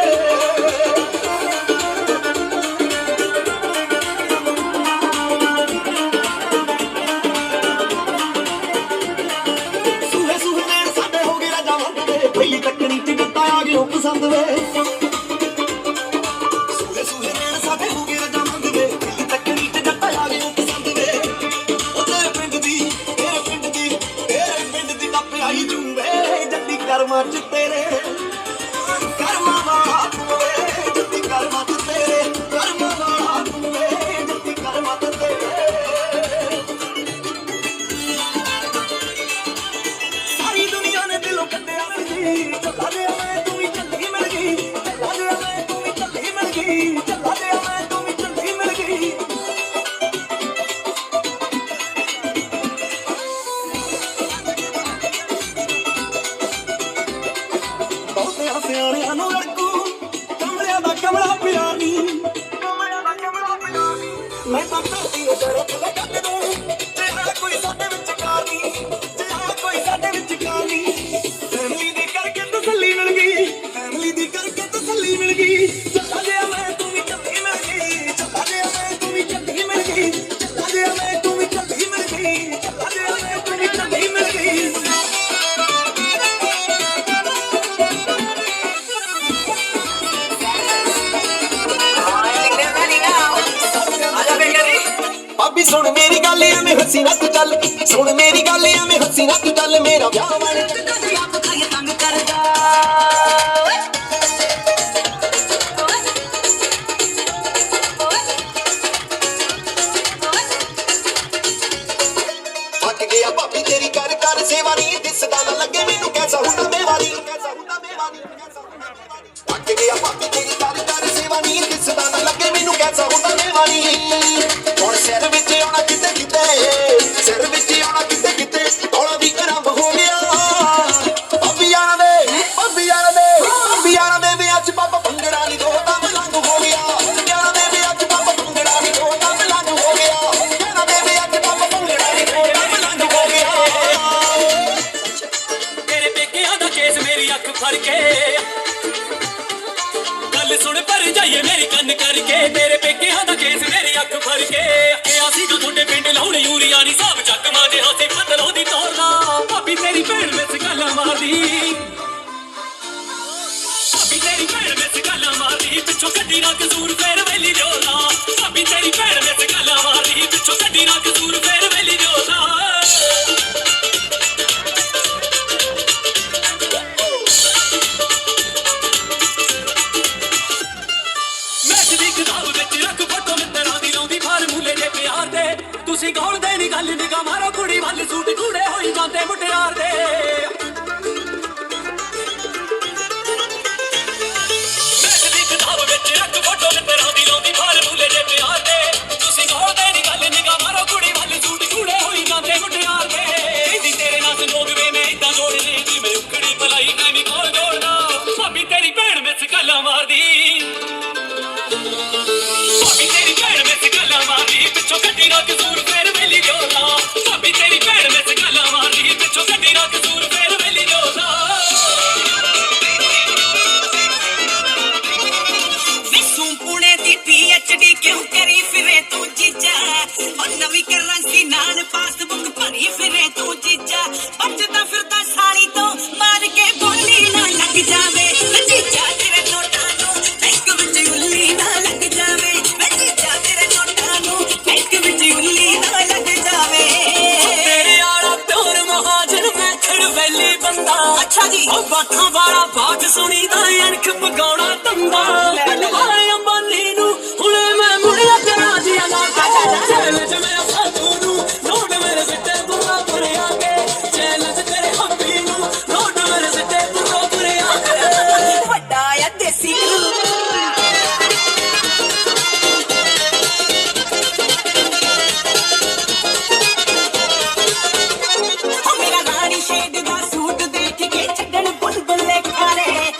Speaker 3: ਸੂਹੇ ਸੂਹੇ ਨੈਣ ਸਾਡੇ ਹੋ ਗਏ ਰਾਜਾ ਵੰਡ ਵੇ ਪਹਿਲੀ ਤੱਕਣੀ ਚ ਜੱਟਾ ਆ ਗਿਆ ਪਸੰਦ ਵੇ ਸੂਹੇ ਸੂਹੇ ਨੈਣ ਸਾਡੇ ਹੋ ਗਏ ਰਾਜਾ ਵੰਡ ਵੇ ਪਹਿਲੀ ਤੱਕਣੀ ਚ ਜੱਟਾ ਆ ਗਿਆ ਪਸੰਦ ਵੇ ਉਹ ਤੇਰੇ ਪਿੰਡ ਦੀ ਟੱਪ ਆਈ ਜੂ ਵੇ ਜੱਟੀ ਕਰਮਾਂ ਚ ਤੇਰੇ ਕਰਮਾਂ ਵਾਲਾ ਤੂੰ ਵੇ ਜੱਟੀ ਕਰਮਾਂ ਚ ਤੇਰੇ ਕਰਮਾਂ ਵਾਲਾ ਤੂੰ ਵੇ ਜੱਟੀ ਕਰਮਾਂ ਚ ਤੇਰੇ ਸਾਰੀ ਦੁਨੀਆ ਨੇ ਦਿਲੋਂ ਕੱਢਿਆ ਸੀ ਚੱਲਾ ਦੇ ਮੈਂ ਤੂੰ ਵੀ ਝੱਲੀ ਮਿਲ ਗਈ ਚੱਲਾ ਦੇ ਮੈਂ ਤੂੰ ਵੀ ਝੱਲੀ ਮਿਲ ਗਈ ਚੱਲਾ ਦੇ ਮੈਂ ਤੂੰ ਵੀ ਝੱਲੀ ਮਿਲ ਗਈ ਬਹੁਤਿਆਂ ਸਿਆਣਿਆਂ ਨੂੰ ਲੜਕੂ ਕਮਲਿਆਂ ਦਾ ਕਮਲਾ ਪਿਆ ਨੀ ਮੈਂ ਤਾਂ ਧਰਤੀ ਦੇ ਦਰਦ ਕੱਢ ਦੂੰ ਤੇਰਾ ਕੋਈ ਸਾਡੇ ਵਿੱਚ ਕਾਰਨੀ ਤੇਰਾ ਕੋਈ ਸਾਡੇ ਵਿੱਚ ਕਾਰਨੀ ਫੈਮਿਲੀ ਦੀ ਕਰਕੇ ਤਸੱਲੀ ਮਿਲ ਗਈ ਫੈਮਿਲੀ ਦੀ ਕਰਕੇ ਤਸੱਲੀ ਮਿਲ ਗਈ ਚੱਲਾ ਜਿਆ ਮੈਂ ਤੂੰ ਵੀ ਝੱਲੀ ਮਿਲ ਗਈ ਚੱਲਾ ਜਿਆ ਮੈਂ ਤੂੰ ਵੀ ਝੱਲੀ ਮਿਲ ਗਈ ਚੱਲਾ ਜਿਆ ਮੈਂ ਤੂੰ ਵੀ ਝੱਲੀ ਮਿਲ ਗਈ ਚੱਲਾ ਜਿਆ ਮੈਂ ਤੂੰ ਵੀ ਝੱਲੀ ਮਿਲ ਗਈ ਭਾਬੀ ਸੁਣ ਮੇਰੀ ਗੱਲ ਐਵੇਂ ਹੱਸੀ ਨਾ ਤੂੰ ਚੱਲ ਸੁਣ ਮੇਰੀ ਗੱਲ ਐਵੇਂ ਹੱਸੀ ਨਾ ਤੂੰ ਚੱਲ ਮੇਰਾ ਵਿਆਹ ਵਾਲੇ
Speaker 1: ਆਪ ਖਾਈ ਤੰਗ ਕਰਦਾ
Speaker 3: ਥੱਕ ਗਿਆ ਭਾਬੀ ਤੇਰੀ ਕਰ ਕਰ ਸੇਵਾ ਨਹੀਂ ਦਿਸਦਾ ਨਾ ਲੱਗੇ ਮੈਨੂੰ ਕੈਸਾ ਹੁੰਦਾ ਮੇਵਾਰੀ ਥੱਕ ਗਿਆ ਭਾਬੀ ਤੇਰੀ ਕਰ ਕਰ ਸੇਵਾ ਨਹੀਂ ਦਿਸਦਾ ਨਾ ਲੱਗੇ ਮੈਨੂੰ ਕੈਸਾ ਹੁੰਦਾ ਮੇਵਾਰੀ ਹੁਣ ਸਿਰ ਵਿੱਚ ਆਉਣਾ ਕਿਤੇ ਕਿਤੇ ਸਿਰ ਵਿੱਚ ਆਉਣਾ ਕਿਤੇ ਕਿਤੇ ਹੌਲਾ ਵੀ ਆਰੰਭ ਹੋ ਗਿਆ ਭਾਬੀ ਆਣਾ ਦੇ ਵਿਆਹ ਚ ਬਾਬਾ ਭੰਗੜਾ ਨਹੀਂ ਦੋਤਾ ਮਲੰਗ ਹੋ ਗਿਆ ਆਣਾ ਦੇ ਵਿਆਹ ਚ ਬਾਬਾ ਭੰਗੜਾ ਨਹੀਂ ਦੋਤਾ ਮਲੰਗ ਹੋ ਗਿਆ ਆਣਾ ਦੇ ਵਿਆਹ ਚ ਬਾਬਾ ਭੰਗੜਾ ਨਹੀਂ ਦੋਤਾ ਮਲੰਗ ਹੋ ਗਿਆ
Speaker 2: ਤੇਰੇ ਪੇਕਿਆਂ ਦਾ ਕੇਸ ਮੇਰੀ ਅੱਖ ਫੜ ਕੇ ਗੱਲ ਸੁਣ ਪਰ ਜਾਈਏ ਮੇਰੀ ਕੰਨ ਕਰਕੇ ਤੇਰੇ ਪੇਕਿਆਂ ਦਾ ਕੇਸ ਮੇਰੀ ਅੱਖ ਫੜ ਕੇ ਕਿਹਾ ਸੀਗਾ ਤੁਹਾਡੇ ਪਿੰਡ ਲਾਉਣੇ ਯੂਰੀਆ ਨੀ ਸਾਬ ਚੱਕ ਮਾਜੇ ਹਾਸੇ ਬਦਲੋ ਦੀ ਤੋਰਨਾ ਭਾਬੀ ਤੇਰੀ ਭੈਣ ਵਿੱਚ ਗੱਲਾਂ ਮਾਰਦੀ ਭਾਬੀ ਤੇਰੀ ਭੈਣ ਵਿੱਚ ਗੱਲਾਂ ਮਾਰਦੀ ਪਿੱਛੋਂ ਗੱਡੀ ਨਾ ਕਸੂਰ ਫੇਰ ਵੇਲੀ ਜੋਲਾ ਭਾਬੀ ਤੇਰੀ ਭੈਣ ਵਿੱਚ ਗੱਲਾਂ ਮਾਰਦੀ ਪਿੱਛੋਂ ਗੱਡੀ ਨਾ ਕਸੂਰ ਫੇਰ ਵੇਲੀ ਜੋਲਾ ਮੈਥ ਦੀ ਕਿਤਾਬ ਵਿੱਚ ਰੱਖ ਫੋਟੋ ਮਿੱਤਰਾਂ ਦੀ ਲਾਉਂਦੀ ਫਾਰਮੂਲੇ ਦੇ ਪਿਆਰ ਦੇ ਤੁਸੀਂ ਗਾਉਣਦੇ ਨੀ ਗੱਲ ਨਿਗਾ ਮਾਰੋ ਕੁੜੀ ਵੱਲ ਸੂਟ ਕੂੜੇ ਹੋਈ ਜਾਂਦੇ ਮੁਟਿਆਰ ਦੇ ਮੈਥ ਦੀ ਕਿਤਾਬ ਵਿੱਚ ਰੱਖ ਫੋਟੋ ਮਿੱਤਰਾਂ ਦੀ ਲਾਉਂਦੀ ਫਾਰਮੂਲੇ ਦੇ ਪਿਆਰ ਦੇ ਤੁਸੀਂ ਗਾਉਣਦੇ ਨੀ ਗੱਲ ਨਿਗਾ ਮਾਰੋ ਕੁੜੀ ਵੱਲ ਸੂਟ ਕੂੜੇ ਹੋਈ ਜਾਂਦੇ ਮੁਟਿਆਰ ਦੇ ਕਹਿੰਦੀ ਤੇਰੇ ਨਾਲ ਸੰਜੋਗ ਵੇ ਮੈਂ ਏਦਾਂ ਜੋੜਨੇ ਜਿਵੇਂ ਉਖੜੀ ਭਲਾਈ ਮੈਂ ਵੀ ਕੋਲ ਜੋੜਨਾ ਭਾਬੀ ਤੇਰੀ ਭੈਣ ਵਿੱਚ ਗੱਲਾਂ ਮਾਰਦੀ ਭਾਬੀ ਤੇਰੀ ਭੈਣ ਵਿੱਚ ਗੱਲਾਂ ਮਾਰਦੀ ਪਿੱਛੋਂ ਗੱਡੀ ਨਾ ਕਸੂਰ ਫੇਰ ਵੇਲੀ ਜੋਲਾ ਭਾਬੀ ਤੇਰੀ ਭੈਣ ਵਿੱਚ ਗੱਲਾਂ ਮਾਰਦੀ ਪਿੱਛੋਂ ਗੱਡੀ ਨਾ ਕਸੂਰ ਫੇਰ ਵੇਲੀ ਜੋਲਾ
Speaker 1: ਵਿਸੂ ਪੁਣੇ ਦੀ PhD ਕਿਉਂ ਕਰੀ ਫਿਰੇ ਤੂੰ ਜੀਜਾ ਉਹ ਨਵੀਂ ਕਰੰਸੀ ਨਾਲ ਪਾਸਬੁੱਕ ਭਰੀ ਫਿਰੇ ਤੂੰ ਜੀਜਾ ਬਚਦਾ ਫਿਰਦਾ ਸਾਲੀ ਤੋਂ
Speaker 2: ਉਹ ਬਾਠਾਂ ਵਾਲਾ ਬਾਜ ਸੁਣੀ ਤਾਂ ਅਣਖ ਪਗਾਉਣਾ ਤੰਦਾ ਲਵਾਏ ਅੰਬਾਨੀ ਨੂੰ ਹੁਣੇ ਮੈਂ ਮੁੜਿਆ ਕਰਾਂ ਜੀ ਨਾ ਚੈਲੰਜ ਮੇਰਾ ਸਾਧੂ ਨੂੰ ਨੋਟ ਮੇਰੇ ਸਿੱਟੇ ਬੁਰਾ ਬੁਰੇ ਆ ਕੇ ਚੈਲੰਜ ਤੇਰੇ ਹੱਬੀ ਨੂੰ ਨੋਟ ਮੇਰੇ ਸਿੱਟੇ ਬੁਰਾ ਬੁਰੇ ਆ ਕੇ
Speaker 1: ਵੱਡਾ ਆ ਦੇਸੀ ਮੇਰਾ ਰਾਣੀ ਸ਼ੇਡ ਦਾ ਸੂਟ ਦੇਖ ਕੇ ਛੱਡਣ ਬੁਲਬੁਲੇ ਖਾਰੇ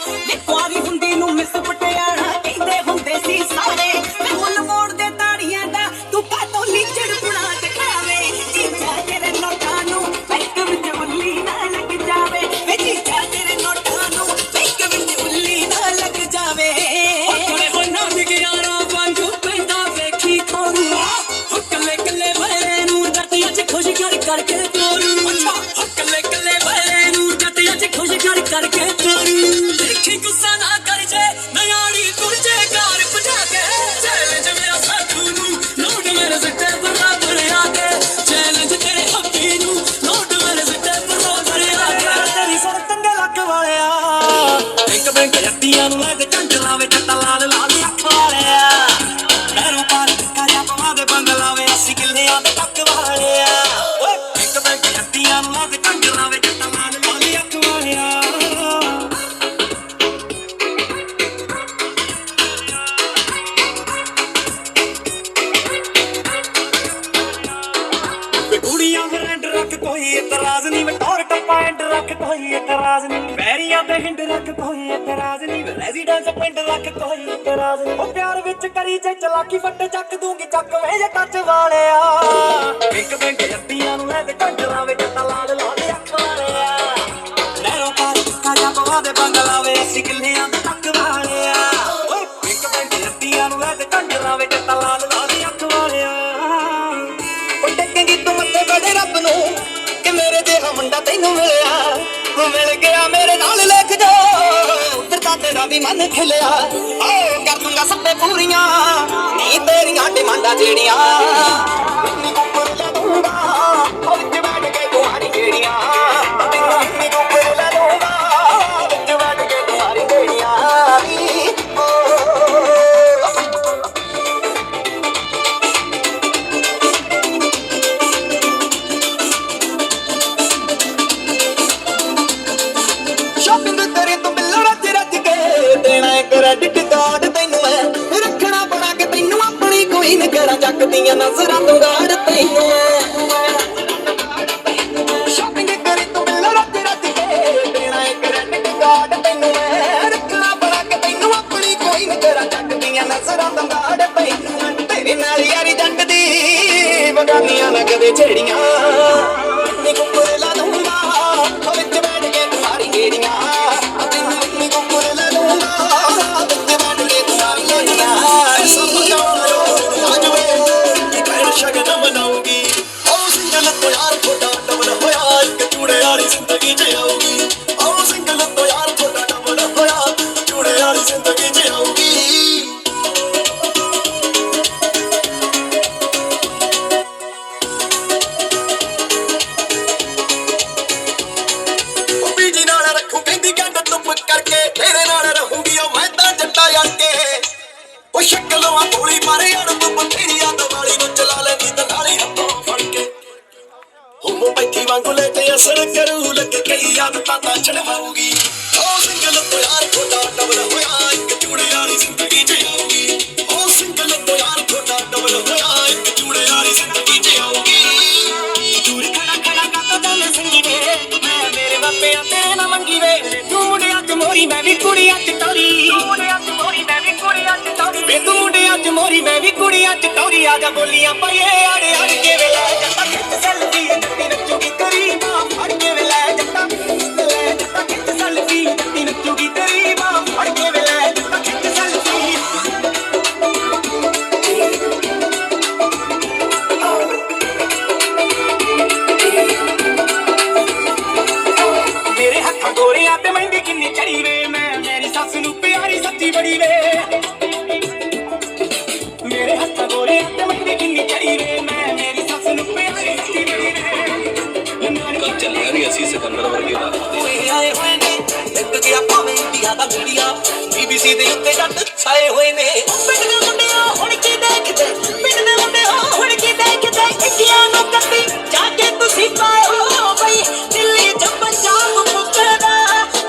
Speaker 1: ਵੇ ਕੁਆਰੀ ਹੁੰਦੀ ਨੂੰ ਮਿਸ ਪਟਿਆਣਾ ਕਹਿੰਦੇ ਹੁੰਦੇ ਸੀ ਸਾਰੇ ਵੇ ਮੁੱਲ ਮੋੜ ਦੇ ਤਾੜੀਆਂ ਦਾ ਤੂੰ ਕਾਤੋਂ ਨੀਚੜ ਪੁਣਾ ਦਿਖਾਵੇ ਜੀਜਾ ਤੇਰੇ ਨੋਟਾਂ ਨੂੰ ਬੈਂਕ ਵਿੱਚ ਉੱਲੀ ਨਾ ਲੱਗ ਜਾਵੇ ਵੇ ਜੀਜਾ ਤੇਰੇ ਨੋਟਾਂ ਨੂੰ ਬੈਂਕ ਵਿੱਚ ਉੱਲੀ ਨਾ ਲੱਗ ਜਾਵੇ
Speaker 2: ਕੋਲੇ ਹੋ ਨਾ ਨਿਗਿਆਰਾ ਵਾਂਗੂ ਪੈਂਦਾ ਵੇਖੀ ਖੋਰੂ ਕੱਲੇ ਕੱਲੇ ਭਰੇ ਨੂੰ ਜੱਟੀਆਂ ਚ ਖੁਸ਼ ਕਰਕੇ ਤੋਰੂ ਕੱਲੇ ਕੱਲੇ ਭਰੇ ਨੂੰ ਜੱਟੀਆਂ ਚ ਖੁਸ਼ ਕਰਕੇ ਤੋਰੂ ਦੇਖੀ ਗੁੱਸਾ ਨਾ ਕਰ ਜੇ ਨਿਆਣੀ ਤੁਰਜੇ ਘਰ ਭਜਾ ਕੇ ਚੈਲੰਜ ਮੇਰਾ ਸਾਥੂ ਨੂੰ ਨੋਟ ਮੇਰੇ ਸਿੱਟੇ ਬਰਾਬਰ ਆ ਕੇ ਚੈਲੰਜ ਤੇਰੇ ਹੱਥੀ ਨੂੰ ਨੋਟ ਮੇਰੇ ਸਿੱਟੇ ਬਰਾਬਰ ਆ ਕੇ ਤੇਰੀ ਸੁਣ ਤੰਗੇ ਲੱਗ ਵਾਲਿਆ ਇੱਕ ਬੈਂਕ ਜੱਟੀਆਂ ਨੂੰ ਲੈ ਕੇ ਝੰਡ ਲਾਵੇ ਜੱਟਾ ਲਾਲ ਲਾਲ ਅੱਖ ਵਾਲਿਆ ਮੈਰੂ ਪਾਰ ਕਾਇਆ ਪਵਾ ਦੇ ਬੰਗਲਾਵੇ ਅਸੀਂ ਕਿੱਲਿਆਂ ਦੇ ਟੱਕ ਵਾਲਿਆ ਓਏ ਇੱਕ ਬੈਂਕ ਜੱਟੀਆਂ ਨੂੰ ਲੈ ਕੇ ਝੰਡ ਲਾਵੇ ਜੱਟਾ ਲਾਲ ਲਾਲ ਅੱਖ ਵਾਲਿਆ ਵੇ ਕੁੜੀਆਂ ਫਰੈਂਡ ਰੱਖ ਕੋਈ ਇਤਰਾਜ਼ ਨਹੀਂ ਵੇ ਟੌਰ ਟੱਪਾ ਐਂਡ ਰੱਖ ਕੋਈ ਇਤਰਾਜ਼ ਨਹੀਂ ਵੈਰੀਆਂ ਤੇ ਹਿੰਡ ਰੱਖ ਕੋਈ ਇਤਰਾਜ਼ ਨਹੀਂ ਵੇ ਰੈਜ਼ੀਡੈਂਸ ਪਿੰਡ ਰੱਖ ਕੋਈ ਇਤਰਾਜ਼ ਨਹੀਂ ਉਹ ਪਿਆਰ ਵਿੱਚ ਕਰੀ ਜੇ ਚਲਾਕੀ ਫੱਟੇ ਚੱਕ ਦੂੰਗੀ ਚੱਕ ਵੇ ਜੇ ਕੱਚ ਵਾਲਿਆ ਇੱਕ ਬੈਂਕ ਜੱਟੀਆਂ ਨੂੰ ਲੈ ਕੇ ਢੰਡ ਲਾਵੇ ਜੱਟਾ ਲਾਲ ਲਾਲ ਅੱਖ ਵਾਲਿਆ ਨਹਿਰੋਂ ਪਾਰ ਕਾਇਆ ਪਵਾ ਦੇ ਬੰਗਲਾਵੇ ਅਸੀਂ ਕਿੱਲਿਆਂ ਦੇ ਟੱਕ ਵਾਲਿਆ ਓਏ ਇੱਕ ਬੈਂਕ ਜੱਟੀਆਂ ਨੂੰ ਲੈ ਕੇ ਢੰਡ ਲਾਵੇ ਜੱਟਾ ਲਾਲ ਲਾਲ ਅੱਖ ਵਾਲਿਆ
Speaker 5: ਉਹ ਟੇਕੇਂਗੀ ਤੂੰ ਮੱਥੇ ਬੜੇ ਰੱਬ ਨੂੰ ਕਿ ਮੇਰੇ ਜਿਹਾ ਮੁੰਡਾ ਤੈਨੂੰ ਮਿਲਿਆ ਮਿਲ ਗਿਆ ਮੇਰੇ ਨਾਲ ਲਿਖ ਜਾ ਫਿਰ ਤਾਂ ਤੇਰਾ ਵੀ ਮਨ ਖਿਲਿਆ ਓ ਕਰ ਦੂੰਗਾ ਸੱਤੇ ਪੂਰੀਆਂ ਨੀ ਤੇਰੀਆਂ ਡਿਮਾਂਡਾਂ ਜਿਹੜੀਆਂ ਨੀ ਉੱਪਰ ਲਾ ਦੂੰਗਾ ਉਹ ਵਿੱਚ ਬੈਠ ਕੇ ਤੁਹਾਡੀ ਜਿਹੜੀਆਂ ਨੀ ਉੱਪਰ ਲਾ ਦੂੰਗਾ ਵਿੱਚ ਬੈਠ ਕੇ ਤੁਹਾਡੀ ਜਿਹੜੀਆਂ ਸ਼ਾਪਿੰਗ ਕਰੇ ਤੂੰ ਬਿੱਲੋ ਰੱਜ ਰੱਜ ਕੇ ਦੇਣਾ ਇੱਕ ਕ੍ਰੈਡਿਟ ਕਾਰਡ ਤੈਨੂੰ ਮੈਂ ਰੱਖਣਾ ਬਣਾ ਕੇ ਤੈਨੂੰ ਆਪਣੀ ਕੋਈ ਨਜ਼ਰਾਂ ਚੱਕਦੀਆਂ ਨਜ਼ਰਾਂ ਤੋਂ ਗਾੜ ਤੈਨੂੰ ਸ਼ਾਪਿੰਗ ਕਰੇ ਤੂੰ ਬਿੱਲੋ ਰੱਜ ਰੱਜ ਕੇ ਦੇਣਾ ਇੱਕ ਕ੍ਰੈਡਿਟ ਕਾਰਡ ਤੈਨੂੰ ਮੈਂ ਰੱਖਣਾ ਬਣਾ ਕੇ ਤੈਨੂੰ ਆਪਣੀ ਕੋਈ ਨਜ਼ਰਾਂ ਚੱਕਦੀਆਂ ਨਜ਼ਰਾਂ ਤੋਂ ਗਾੜ ਤੈਨੂੰ ਤੇਰੇ ਨਾਲ ਯਾਰੀ ਜੱਟ ਦੀ ਬਗਾਨੀਆਂ ਨਾ ਕਦੇ ਛੇੜੀਆਂ ਨੀ ਕੁੱਪਰ ਲਾ ਦੂੰਗਾ ਉਹ ਵਿੱਚ ਬੈਠ ਕੇ ਤੁਹਾਡੀ ਗੇੜੀਆਂ ਤੈਨੂੰ ਨੀ ਕੁੱਪਰ ਲਾ ਦੂੰਗਾ ਵਿੱਚ ਬੈਠ ਕੇ ਤੁਹਾਡੀ ਗੇੜੀਆਂ ਸਭ ਜਾਣੋ ਅੱਜ ਵੇ ਕਿ ਕਹਿਣ ਸ਼ਗਨ ਮਨਾਉਂਗੀ ਉਹ ਸਿੰਗਲ ਤੋਂ ਯਾਰ ਥੋੜਾ ਡਬਲ ਹੋਇਆ ਇੱਕ ਚੂੜੇ ਵਾਲੀ ਜ਼ਿੰਦਗੀ ਚ ਆਊਗੀ ਉਹ ਸਿੰਗਲ ਤੋਂ ਯਾਰ ਥੋੜਾ ਡਬਲ ਹੋਇਆ ਚੂੜੇ ਵਾਲੀ ਜ਼ਿੰਦਗੀ ਚ ਆਊਗੀ ਤੇਰੇ ਨਾਲ ਰਹੂਗੀ ਉਹ ਮੈਂ ਤਾਂ ਜੱਟਾ ਕੇ ਉਹ ਸ਼ਕਲੋਂ ਆ ਗੋਲੀ ਮਾਰੇ ਅੜ ਤੂੰ ਬਥੇਰੀਆਂ ਦਵਾਲੀ ਨੂੰ ਚਲਾ ਲੈਂਦੀ ਦਲਾਲੀ ਹੱਥੋਂ ਫੜ ਕੇ ਹੋ ਬੈਠੀ ਵਾਂਗੂ ਲੈ ਤੇ ਅਸਰ ਕਰੂ ਲੱਗੇ ਕਈ ਆਦਤਾਂ ਤਾਂ ਛਡਵਾਉਗੀ ਉਹ ਸਿੰਗਲ ਤੋਂ ਯਾਰ ਥੋੜਾ ਡਬਲ ਹੋਇਆ ਇੱਕ ਚੂੜੇ ਵਾਲੀ ਜ਼ਿੰਦਗੀ ਚ ਆਊਗੀ ਉਹ ਸਿੰਗਲ ਤੋਂ ਯਾਰ ਥੋੜਾ ਡਬਲ ਹੋਇਆ ਇੱਕ ਚੂੜੇ ਵਾਲੀ ਜ਼ਿੰਦਗੀ ਚ ਆਊਗੀ
Speaker 2: ਦੂਰ ਖੜਾ ਖੜਾ ਕੱਟ ਜਾਵੇਂ ਸੰਗੀ ਵੇ ਮੈਂ ਮੇਰੇ ਬਾਪਿਆਂ ਤੇਰੇ ਨਾ ਮੰਗੀ ਵੇ ਤੂੰ ਮੁੰਡਿਆਂ ਚ ਮੋਰੀ ਮੈਂ ਵੀ ਕੁੜੀਆਂ ਚ ਟੌਰੀ ਤੂੰ ਮੁੰਡਿਆਂ ਚ ਮੋਰੀ ਮੈਂ ਵੀ ਕੁੜੀਆਂ ਚ ਟੌਰੀ ਵੇ ਤੂੰ ਮੁੰਡਿਆਂ ਚ ਮੋਰੀ ਮੈਂ ਵੀ ਕੁੜੀਆਂ ਚ ਟੌਰੀ ਆ ਜਾ ਬੋਲੀਆਂ ਪਈਏ ਅੜ ਅੜ ਕੇ ਵੇ ਲੈ ਜੱਟਾ ਖਿੱਚ ਸੈਲਫੀ ਜੱਟੀ ਨੱਚੂਗੀ ਤੇਰੀ ਬਾਹ ਫੜ ਕੇ ਵੇ ਲੈ ਜੱਟਾ ਖਿੱਚ ਸੈਲਫੀ ਜੱਟੀ ਨੱਚੂਗੀ ਤੇਰੀ ਬਾਹ ਫੜ ਕੇ ਵੇ ਲੈ ਜੱਟਾ ਖਿੱਚ ਸੈਲਫੀ ਮੇਰੇ ਹੱਥਾਂ ਗੋਰੀਆਂ ਤੇ ਮਹਿੰਦੀ ਕਿੰਨੀ ਚੜੀ ਵੇ ਮੈਂ ਮੇਰੀ ਸੱਸ ਨੂੰ ਪਿਆਰੀ ਸੱਚੀ ਬੜੀ ਵੇ ਮੇਰੇ ਹੱਥਾਂ ਗੋਰੀਆਂ ਤੇ ਮਹਿੰਦੀ ਕਿੰਨੀ ਚੜੀ ਵੇ ਮੈਂ ਮੇਰੀ ਸੱਸ ਨੂੰ ਪਿਆਰੀ
Speaker 4: ਚੱਲਿਆ ਵੀ ਅਸੀਂ ਸਿਕੰਦਰ ਵਰਗੇ ਲੱਗਦੇ
Speaker 3: ਹੋਏ ਆਏ ਹੋਏ ਨੇ ਲਿਖ ਗਿਆ ਭਾਵੇਂ ਇੰਡੀਆ ਦਾ ਮੀਡੀਆ BBC ਦੇ ਉੱਤੇ ਜੱਟ ਛਾਏ ਹੋਏ ਨੇ ਪਿੰਡ ਦੇ ਮੁੰਡਿਆਂ ਹੁਣ ਕੀ ਦੇਖਦੇ ਪਿੰਡ ਦੇ ਮੁੰਡਿਆਂ ਹੁਣ ਕੀ ਦੇਖਦੇ ਇੰਡੀਆ ਨੂੰ ਕੱਢੀ ਜਾ ਕੇ ਤੁਸੀਂ ਪਾਓ ਬਈ ਦਿੱਲੀ ਚ ਪੰਜਾਬ ਮੁੱਕਦਾ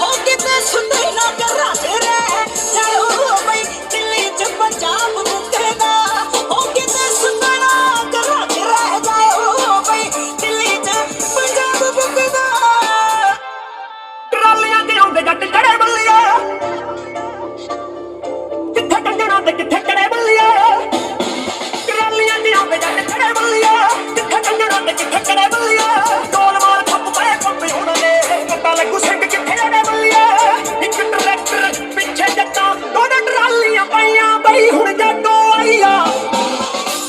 Speaker 3: ਹੋ ਕਿਤੇ ਸੁਣਦੇ ਨਾ ਕਰਾਂ ਤੇਰੇ ਜਾਓ ਬਈ ਦਿੱਲੀ ਚ ਪੰਜਾਬ ਮੁੱਕਦਾ ਹੋ ਕਿਤੇ ਸੁਣਦੇ ਨਾ ਕਰਾਂ ਤੇਰੇ ਜਾਓ ਬਈ ਦਿੱਲੀ ਚ ਪੰਜਾਬ ਮੁੱਕਦਾ ਟਰਾਲੀਆਂ ਤੇ ਆਉਂਦੇ ਜੱਟ ਚੜੇ ਬੱਲੀਆ ਕਿੱਥੇ ਕੰਜਣਾ ਤੇ ਕਿੱਥੇ ਚੜੇ ਬੱਲੀਆ ਟਰਾਲੀਆਂ ਤੇ ਆਉਂਦੇ ਜੱਟ ਚੜੇ ਬੱਲੀਆ ਕਿੱਥੇ ਕੰਜਣਾ ਤੇ ਕਿੱਥੇ ਚੜੇ ਬੱਲੀਆ ਢੋਲ ਮਾਰ ਖੱਪ ਪਏ ਪੰਪੇ ਉਹਨਾਂ ਨੇ ਪਤਾ ਲੱਗੂ ਸਿੰਘ ਕਿੱਥੇ ਚੜੇ ਬੱਲੀਆ ਇੱਕ ਟਰੈਕਟਰ ਪਿੱਛੇ ਜੱਟਾਂ ਦੋਨੇ ਟਰਾਲੀਆਂ ਪਾਈਆਂ ਬਈ ਹੁਣ ਜੱਟੋ ਆਈਆ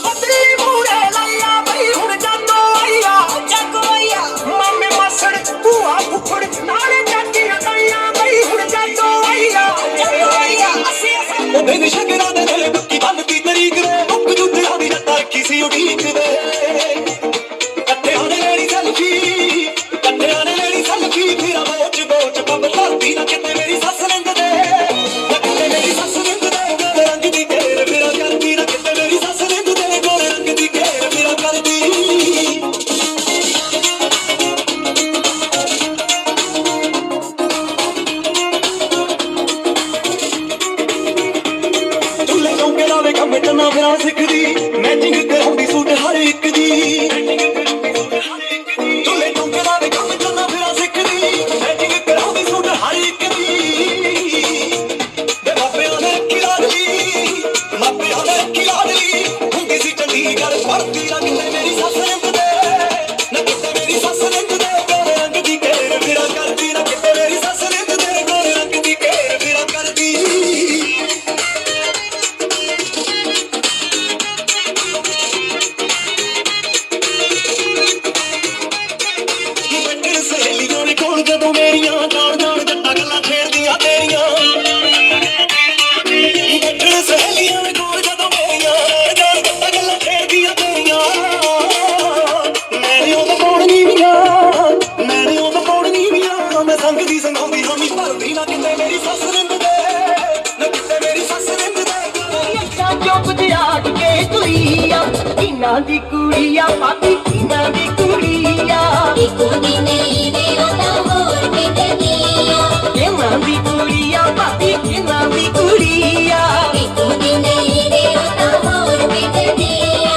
Speaker 3: ਪਤਲੀ ਮੂਰੇ ਲਾਈਆ ਬਈ ਹੁਣ ਜੱਟੋ ਆਈਆ ਜੱਟੋ ਆਈਆ ਮਾਮੇ ਮਾਸੜ ਭੂਆ ਫੁੱਫੜ ਨਾਲੇ ਚਾਚੀਆਂ ਤਾਈਆਂ ਬਈ ਹੁਣ ਜੱਟੋ ਆਈਆ ਅਸੀਂ
Speaker 5: ਉਹ ਦਿਨ ਸ਼ਗਰਾਂ ਦੇ ਦਿਲ ਬੱਕੀ ਬੰਨਦੀ ਤਰੀਕ ਵੇ ਮੁੱਕ ਜੁੱਤਿਆਂ ਦੀ ਜੱਟਾਂ ਰੱਖੀ ਸੀ ਉਡੀਕ ਵੇ ਕੱਠਿਆਂ ਨੇ ਲੈਣੀ ਸੈਲਫੀ ਫਿਰਾ ਬੋਚ ਪੱਬ ਧਰਤੀ ਨਾ ਕਿਤੇ ਮੇਰੀ ਸੱਸ ਰਿੰਦ ਦੇ ਨਾ ਕਿਤੇ ਮੇਰੀ ਸੱਸ ਰਿੰਦ ਦੇ ਗੋਰੇ ਰੰਗ ਦੀ ਘੇਰ ਫਿਰਾ ਕਰਦੀ ਨਾ ਕਿਤੇ ਮੇਰੀ ਸੱਸ ਰਿੰਦ ਦੇ ਗੋਰੇ ਰੰਗ ਦੀ ਘੇਰ ਫਿਰਾ ਕਰਦੀ ਚੁੱਲੇ ਚੌਂਕੇ ਲਾਵੇ ਕੰਮ ਚੰਨਾ ਫਿਰਾਂ ਸਿੱਖਦੀ ਮੈਚਿੰਗ ਕਰਾਉਂਦੀ ਸੂਟ ਹਰ ਇੱਕ ਦੀ ਚੁੱਲੇ ਚੌਂਕੇ ਲਾਵੇ ਕੰਮ ਚੰਨਾ ਫਿਰਾਂ ਸਿੱਖਦੀ ਮੈਚਿੰਗ ਕਰਾਉਂਦੀ ਸੂਟ ਹਰ ਇੱਕ ਦੀ ਦੇ ਮਾਪਿਆਂ ਨੇ ਰੱਖੀ ਲਾਡਲੀ ਹੁੰਦੀ ਸੀ ਚੰਡੀਗੜ੍ਹ ਪੜ੍ਹਦੀ ਨਾ ਕਿਤੇ ਮੇਰੀ ਸੱਸ ਰਿੰਦ ਦੇ ਨਾ ਕਿਤੇ ਮੇਰੀ ਸੱਸ ਰਿੰਦ ਦੇ ਗੋਰੇ ਰੰਗ ਦੀ ਘੇਰ ਫਿਰਾ ਕਰਦੀ ਨਾ ਕਿਤੇ ਮੇਰੀ ਸੱਸ ਰਿੰਦ ਦੇ ਗੋਰੇ ਰੰਗ ਦੀ ਘੇਰ ਫਿਰਾ ਕਰਦੀ ਬੱਟਰ ਸਹੇਲੀਆਂ ਨੇ ਕੋਲ ਜਦੋਂ ਮੇਰੀਆਂ ਜਾਣ ਜੱਟਾਂ ਗੱਲਾਂ ਛੇੜਦੀਆਂ ਤੇਰੀਆਂ ਬੱਟਰ ਸਹੇਲੀਆਂ ਨੇ ਕੋਲ ਜਦੋਂ ਮੇਰੀਆਂ ਜਾਣ ਜੱਟਾਂ ਗੱਲਾਂ ਛੇੜਦੀਆਂ ਤੇਰੀਆਂ ਮੈਨੇ ਉਹ ਪਾਉਣੀ ਵੀਆਂ ਮੈਂ ਸੰਗ ਦੀ ਸੰਗਾਉਂਦੀ ਹਾਮੀ ਭਰਦੀ ਨਾ ਕਿਤੇ ਮੇਰੀ ਸੱਸ ਰਿੰਦ ਦੇ ਨਾ ਕਿਤੇ ਮੇਰੀ ਸੱਸ ਰਿੰਦ ਦੇ
Speaker 2: ਅੱਖਾਂ ਚੁੱਪ ਜਾਗ ਕੇ ਕੁੜੀਆ ਕਿਨਾਂ ਦੀ ਕੁੜੀਆ ਪਾਪੀ ਕਿਨਾਂ ਦੀ ਕੁੜੀਆ
Speaker 6: ਇੱਕੋ ਦੀ ਨਹੀਂ ਵੇ ਉਹ ਤਾਂ ਹੋਰ ਕਿਤੇ ਦੀ ਆ
Speaker 2: ਕਿਨਾਂ ਦੀ ਕੁੜੀਆ ਪਾਪੀ ਕਿਨਾਂ ਦੀ ਕੁੜੀਆ
Speaker 6: ਇੱਕੋ ਦੀ ਨਹੀਂ ਵੇ ਉਹ ਤਾਂ ਹੋਰ ਕਿਤੇ ਦੀ ਆ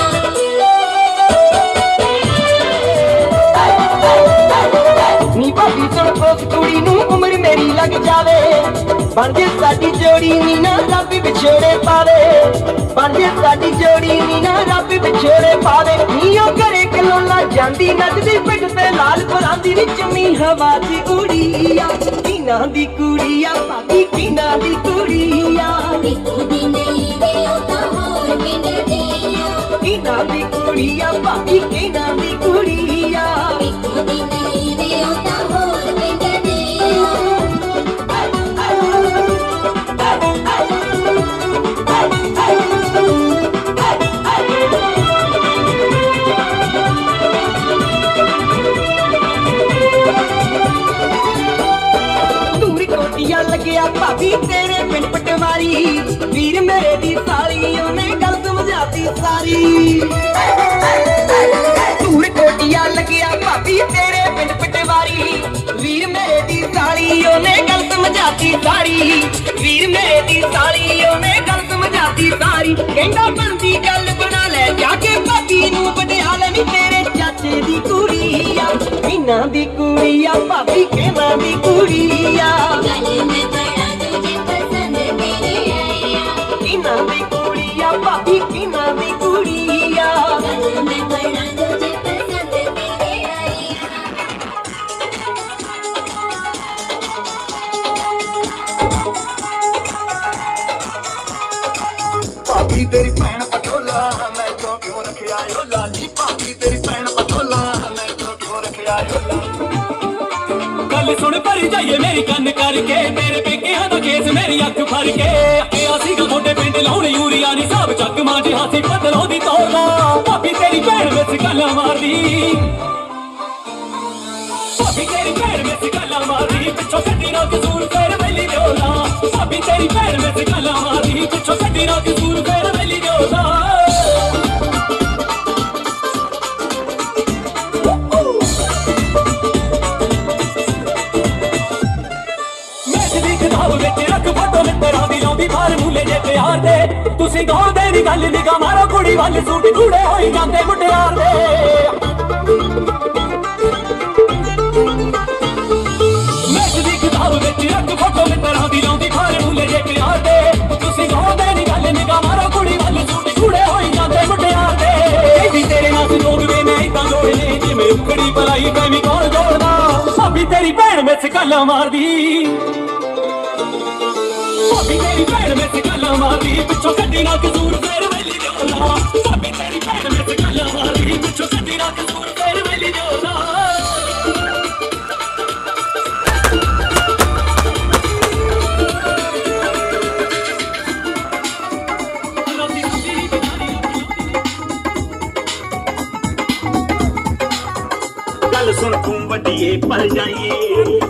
Speaker 2: ਨੀ ਭਾਬੀ ਸੁਣ ਉਸ ਕੁੜੀ ਨੂੰ ਉਮਰ ਮੇਰੀ ਲੱਗ ਜਾਵੇ ਬਣ ਜੇ ਸਾਡੀ ਜੋੜੀ ਨੀ ਨਾ ਰੱਬ ਵਿਛੋੜੇ ਪਾਵੇ ਬਣ ਜੇ ਸਾਡੀ ਜੋੜੀ ਨੀ ਨਾ ਰੱਬ ਵਿਛੋੜੇ ਪਾਵੇ ਨੀ ਉਹ ਘਰੇ ਕਲੋਲਾ ਜਾਂਦੀ ਨੱਚਦੀ ਪਿੱਠ ਤੇ ਲਾਲ ਪਰਾਂਦੀ ਨੀ ਚੁੰਨੀ ਹਵਾ 'ਚ ਉੜੀਆ ਕਿਨਾਂ ਦੀ ਕੁੜੀਆ ਭਾਬੀ ਕਿਨਾਂ ਦੀ ਕੁੜੀਆ
Speaker 6: ਇੱਕੋ ਦੀ ਨਹੀਂ ਵੇ ਉਹ ਤਾਂ ਹੋਰ ਕਿਤੇ ਦੀ ਆ
Speaker 2: ਕਿਨਾਂ ਦੀ ਕੁੜੀਆ ਭਾਬੀ ਕਿਨਾਂ ਦੀ ਕੁੜੀਆ
Speaker 6: ਇੱਕੋ ਦੀ ਨਹੀਂ ਵੇ ਉਹ ਤਾਂ ਹੋਰ ਕਿਤੇ ਦੀ ਆ
Speaker 2: ਧੂਰੀ ਕੋਟੀਆਂ ਲੱਗਿਆ ਭਾਬੀ ਤੇਰੇ ਪਿੰਡ ਪਟਵਾਰੀ ਵੀਰ ਮੇਰੇ ਦੀ ਸਾਲੀ ਉਹਨੇ ਗੱਲ ਸਮਝਾਤੀ ਸਾਰੀ ਧੂਰੀ ਕੋਟੀਆਂ ਲੱਗਿਆ ਭਾਬੀ ਤੇਰੇ ਪਿੰਡ ਪਟਵਾਰੀ ਵੀਰ ਮੇਰੇ ਦੀ ਸਾਲੀ ਉਹਨੇ ਗੱਲ ਸਮਝਾਤੀ ਸਾਰੀ ਵੀਰ ਮੇਰੇ ਦੀ ਸਾਲੀ ਉਹਨੇ ਗੱਲ ਸਮਝਾਤੀ ਸਾਰੀ ਕਹਿੰਦਾ ਬਣਦੀ ਗੱਲ ਬਣਾ ਲੈ ਜਾ ਕੇ ਭਾਬੀ ਨੂੰ ਪਟਿਆਲੇ ਨੀ ਤੇਰੇ ਚਾਚੇ ਦੀ ਕੁੜੀ ਆ ਕਿਨਾਂ ਦੀ ਕੁੜੀ ਆ ਭਾਬੀ ਕਿਨਾਂ ਦੀ ਕੁੜੀ ਆ
Speaker 6: ਗੱਲ ਮੈਂ ਬੜਾ ਤੁਝੇ ਪਸੰਦ ਤੇਰੇ ਆਇਆ
Speaker 2: ਕਿਨਾਂ ਦੀ ਕੁੜੀ ਆ ਭਾਬੀ ਕਿਨਾਂ ਦੀ ਕੁੜੀ ਆ
Speaker 6: ਗੱਲ ਮੈਂ ਬੜਾ ਤੁਝੇ ਪਸੰਦ ਤੇਰੇ ਆਇਆ
Speaker 5: ਭਾਬੀ ਤੇਰੀ ਭੈਣ ਪਟੋਲਾ ਮੈਂ ਕਿਉਂ ਰੱਖਿਆ ਓ ਲਾਲੀ ਭਾਬੀ ਤੇਰੀ ਭੈਣ ਪਟੋਲਾ ਮੈਂ ਕਿਉਂ ਰੱਖਿਆ ਓ ਲਾਲੀ
Speaker 2: ਗੱਲ ਸੁਣ ਭਰ ਜਾਈਏ ਮੇਰੀ ਕੰਨ ਕਰਕੇ ਤੇਰੇ ਪੇਕਿਆਂ ਦਾ ਕੇਸ ਮੇਰੀ ਅੱਖ ਫੜ ਕੇ ਆਇਆ ਸੀਗਾ ਤੁਹਾਡੇ ਪਿੰਡ ਲਾਉਣ ਯੂਰੀਆ ਨੀ ਸਾਬ ਚੱਕ ਮਾਂਜੇ ਹਾਥੀ ਬਦਲੋਂ ਦੀ ਤੋੜਨਾ ਭਾਬੀ ਤੇਰੀ ਭੈਣ ਵਿੱਚ ਗੱਲਾਂ ਮਾਰਦੀ ਭਾਬੀ ਤੇਰੀ ਭੈਣ ਵਿੱਚ ਗੱਲਾਂ ਮਾਰਦੀ ਪਿੱਛੋਂ ਕੱਢੀ ਨਾ ਕਸੂਰ ਫੇਰ ਵੈਲੀ ਦਿਓਲਾ ਭਾਬੀ ਤੇਰੀ ਭੈਣ ਵਿੱਚ ਗੱਲਾਂ ਮਾਰਦੀ ਪਿੱਛੋਂ ਕੱਢੀ ਨਾ ਕਸੂਰ ਫੇਰ ਵੈਲੀ ਦਿਓਲਾ ਤੁਸੀਂ ਗਾਉਂਦੇ ਨੀ ਗੱਲ ਨਿਗਾ ਮਾਰੋ ਕੁੜੀ ਵੱਲ ਸੂਟ ਜੂੜੇ ਹੋਈ ਜਾਂਦੇ ਮੁਟਿਆਰ ਦੇ ਮੈਚ ਦੀ ਕਿਤਾਬ ਵਿੱਚ ਇੱਕ ਫੋਟੋ ਮਿੱਤਰਾਂ ਦੀ ਲਾਉਂਦੀ ਫਾਰਮੂਲੇ ਜੇ ਪਿਆਰ ਦੇ ਤੁਸੀਂ ਗਾਉਂਦੇ ਨੀ ਗੱਲ ਨਿਗਾ ਮਾਰੋ ਕੁੜੀ ਵੱਲ ਸੂਟ ਜੂੜੇ ਹੋਈ ਜਾਂਦੇ ਮੁਟਿਆਰ ਦੇ ਕਹਿੰਦੀ ਤੇਰੇ ਨਾਲ ਲੋਕ ਵੇ ਮੈਂ ਇਦਾਂ ਜੋੜਨੇ ਜਿਵੇਂ ਉਖੜੀ ਪਲਾਈ ਪੈਵੀਂ ਕੌਣ ਜੋੜਦਾ ਭਾਬੀ ਤੇਰੀ ਭੈਣ ਵਿੱਚ ਗੱਲਾਂ ਮਾਰਦੀ ਭਾਬੀ ਤੇਰੀ ਭੈਣ ਵਿੱਚ ਗੱਲਾਂ ਮਾਰਦੀ ਪਿੱਛੋਂ ਕੱਢੀ ਨਾ ਕਸੂਰ ਫੇਰ ਵੈਲੀ ਦਿਓਲਾ ਭਾਬੀ ਤੇਰੀ ਭੈਣ ਵਿੱਚ ਗੱਲਾਂ ਮਾਰਦੀ ਪਿੱਛੋਂ ਕੱਢੀ ਨਾ ਕਸੂਰ ਫੇਰ ਵੈਲੀ ਦਿਓਲਾ
Speaker 7: ਗੱਲ ਸੁਣ ਤੂੰ ਵੱਡੀਏ ਪਰ ਜਾਈਏ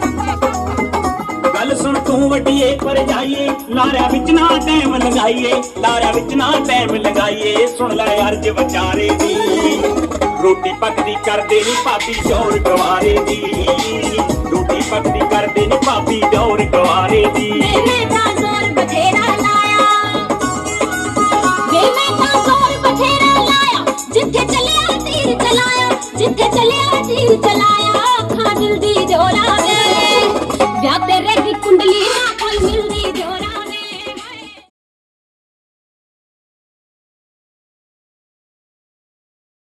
Speaker 7: ਗੱਲ ਸੁਣ ਤੂੰ ਵੱਡੀਏ ਪਰ ਜਾਈਏ ਲਾਰਿਆਂ ਵਿੱਚ ਨਾ ਟਾਈਮ ਲਗਾਈਏ ਲਾਰਿਆਂ ਵਿੱਚ ਨਾ ਟਾਈਮ ਲਗਾਈਏ ਸੁਣ ਲੈ ਅਰਜ ਵਿਚਾਰੇ ਦੀ ਰੋਟੀ ਪੱਕਦੀ ਕਰਦੇ ਨੀ ਭਾਬੀ ਜੋਰ ਗਵਾਰੇ ਦੀ ਰੋਟੀ ਪੱਕਦੀ ਕਰਦੇ ਨੀ ਭਾਬੀ ਜੋਰ ਗਵਾਰੇ ਦੀ
Speaker 6: ਮੈਂ ਤਾਂ ਜ਼ੋਰ ਬਥੇਰਾ ਲਾਇਆ ਵੇ ਮੈਂ ਤਾਂ ਜ਼ੋਰ ਬਥੇਰਾ ਲਾਇਆ ਜਿੱਥੇ ਚੱਲਿਆ ਤੀਰ ਚਲਾਇਆ ਜਿੱਥੇ ਚੱਲਿਆ ਤੀਰ ਚਲਾਇਆ ਅੱਖਾਂ ਦਿਲ ਦੀ ਜੋਰਾ ਵੇ ਵਿਆਹ ਤੇ ਰਹਿ ਗਈ ਕੁੰਡਲੀ ਨਾ ਕੋਈ ਮਿਲਦੀ ਜੋਰਾ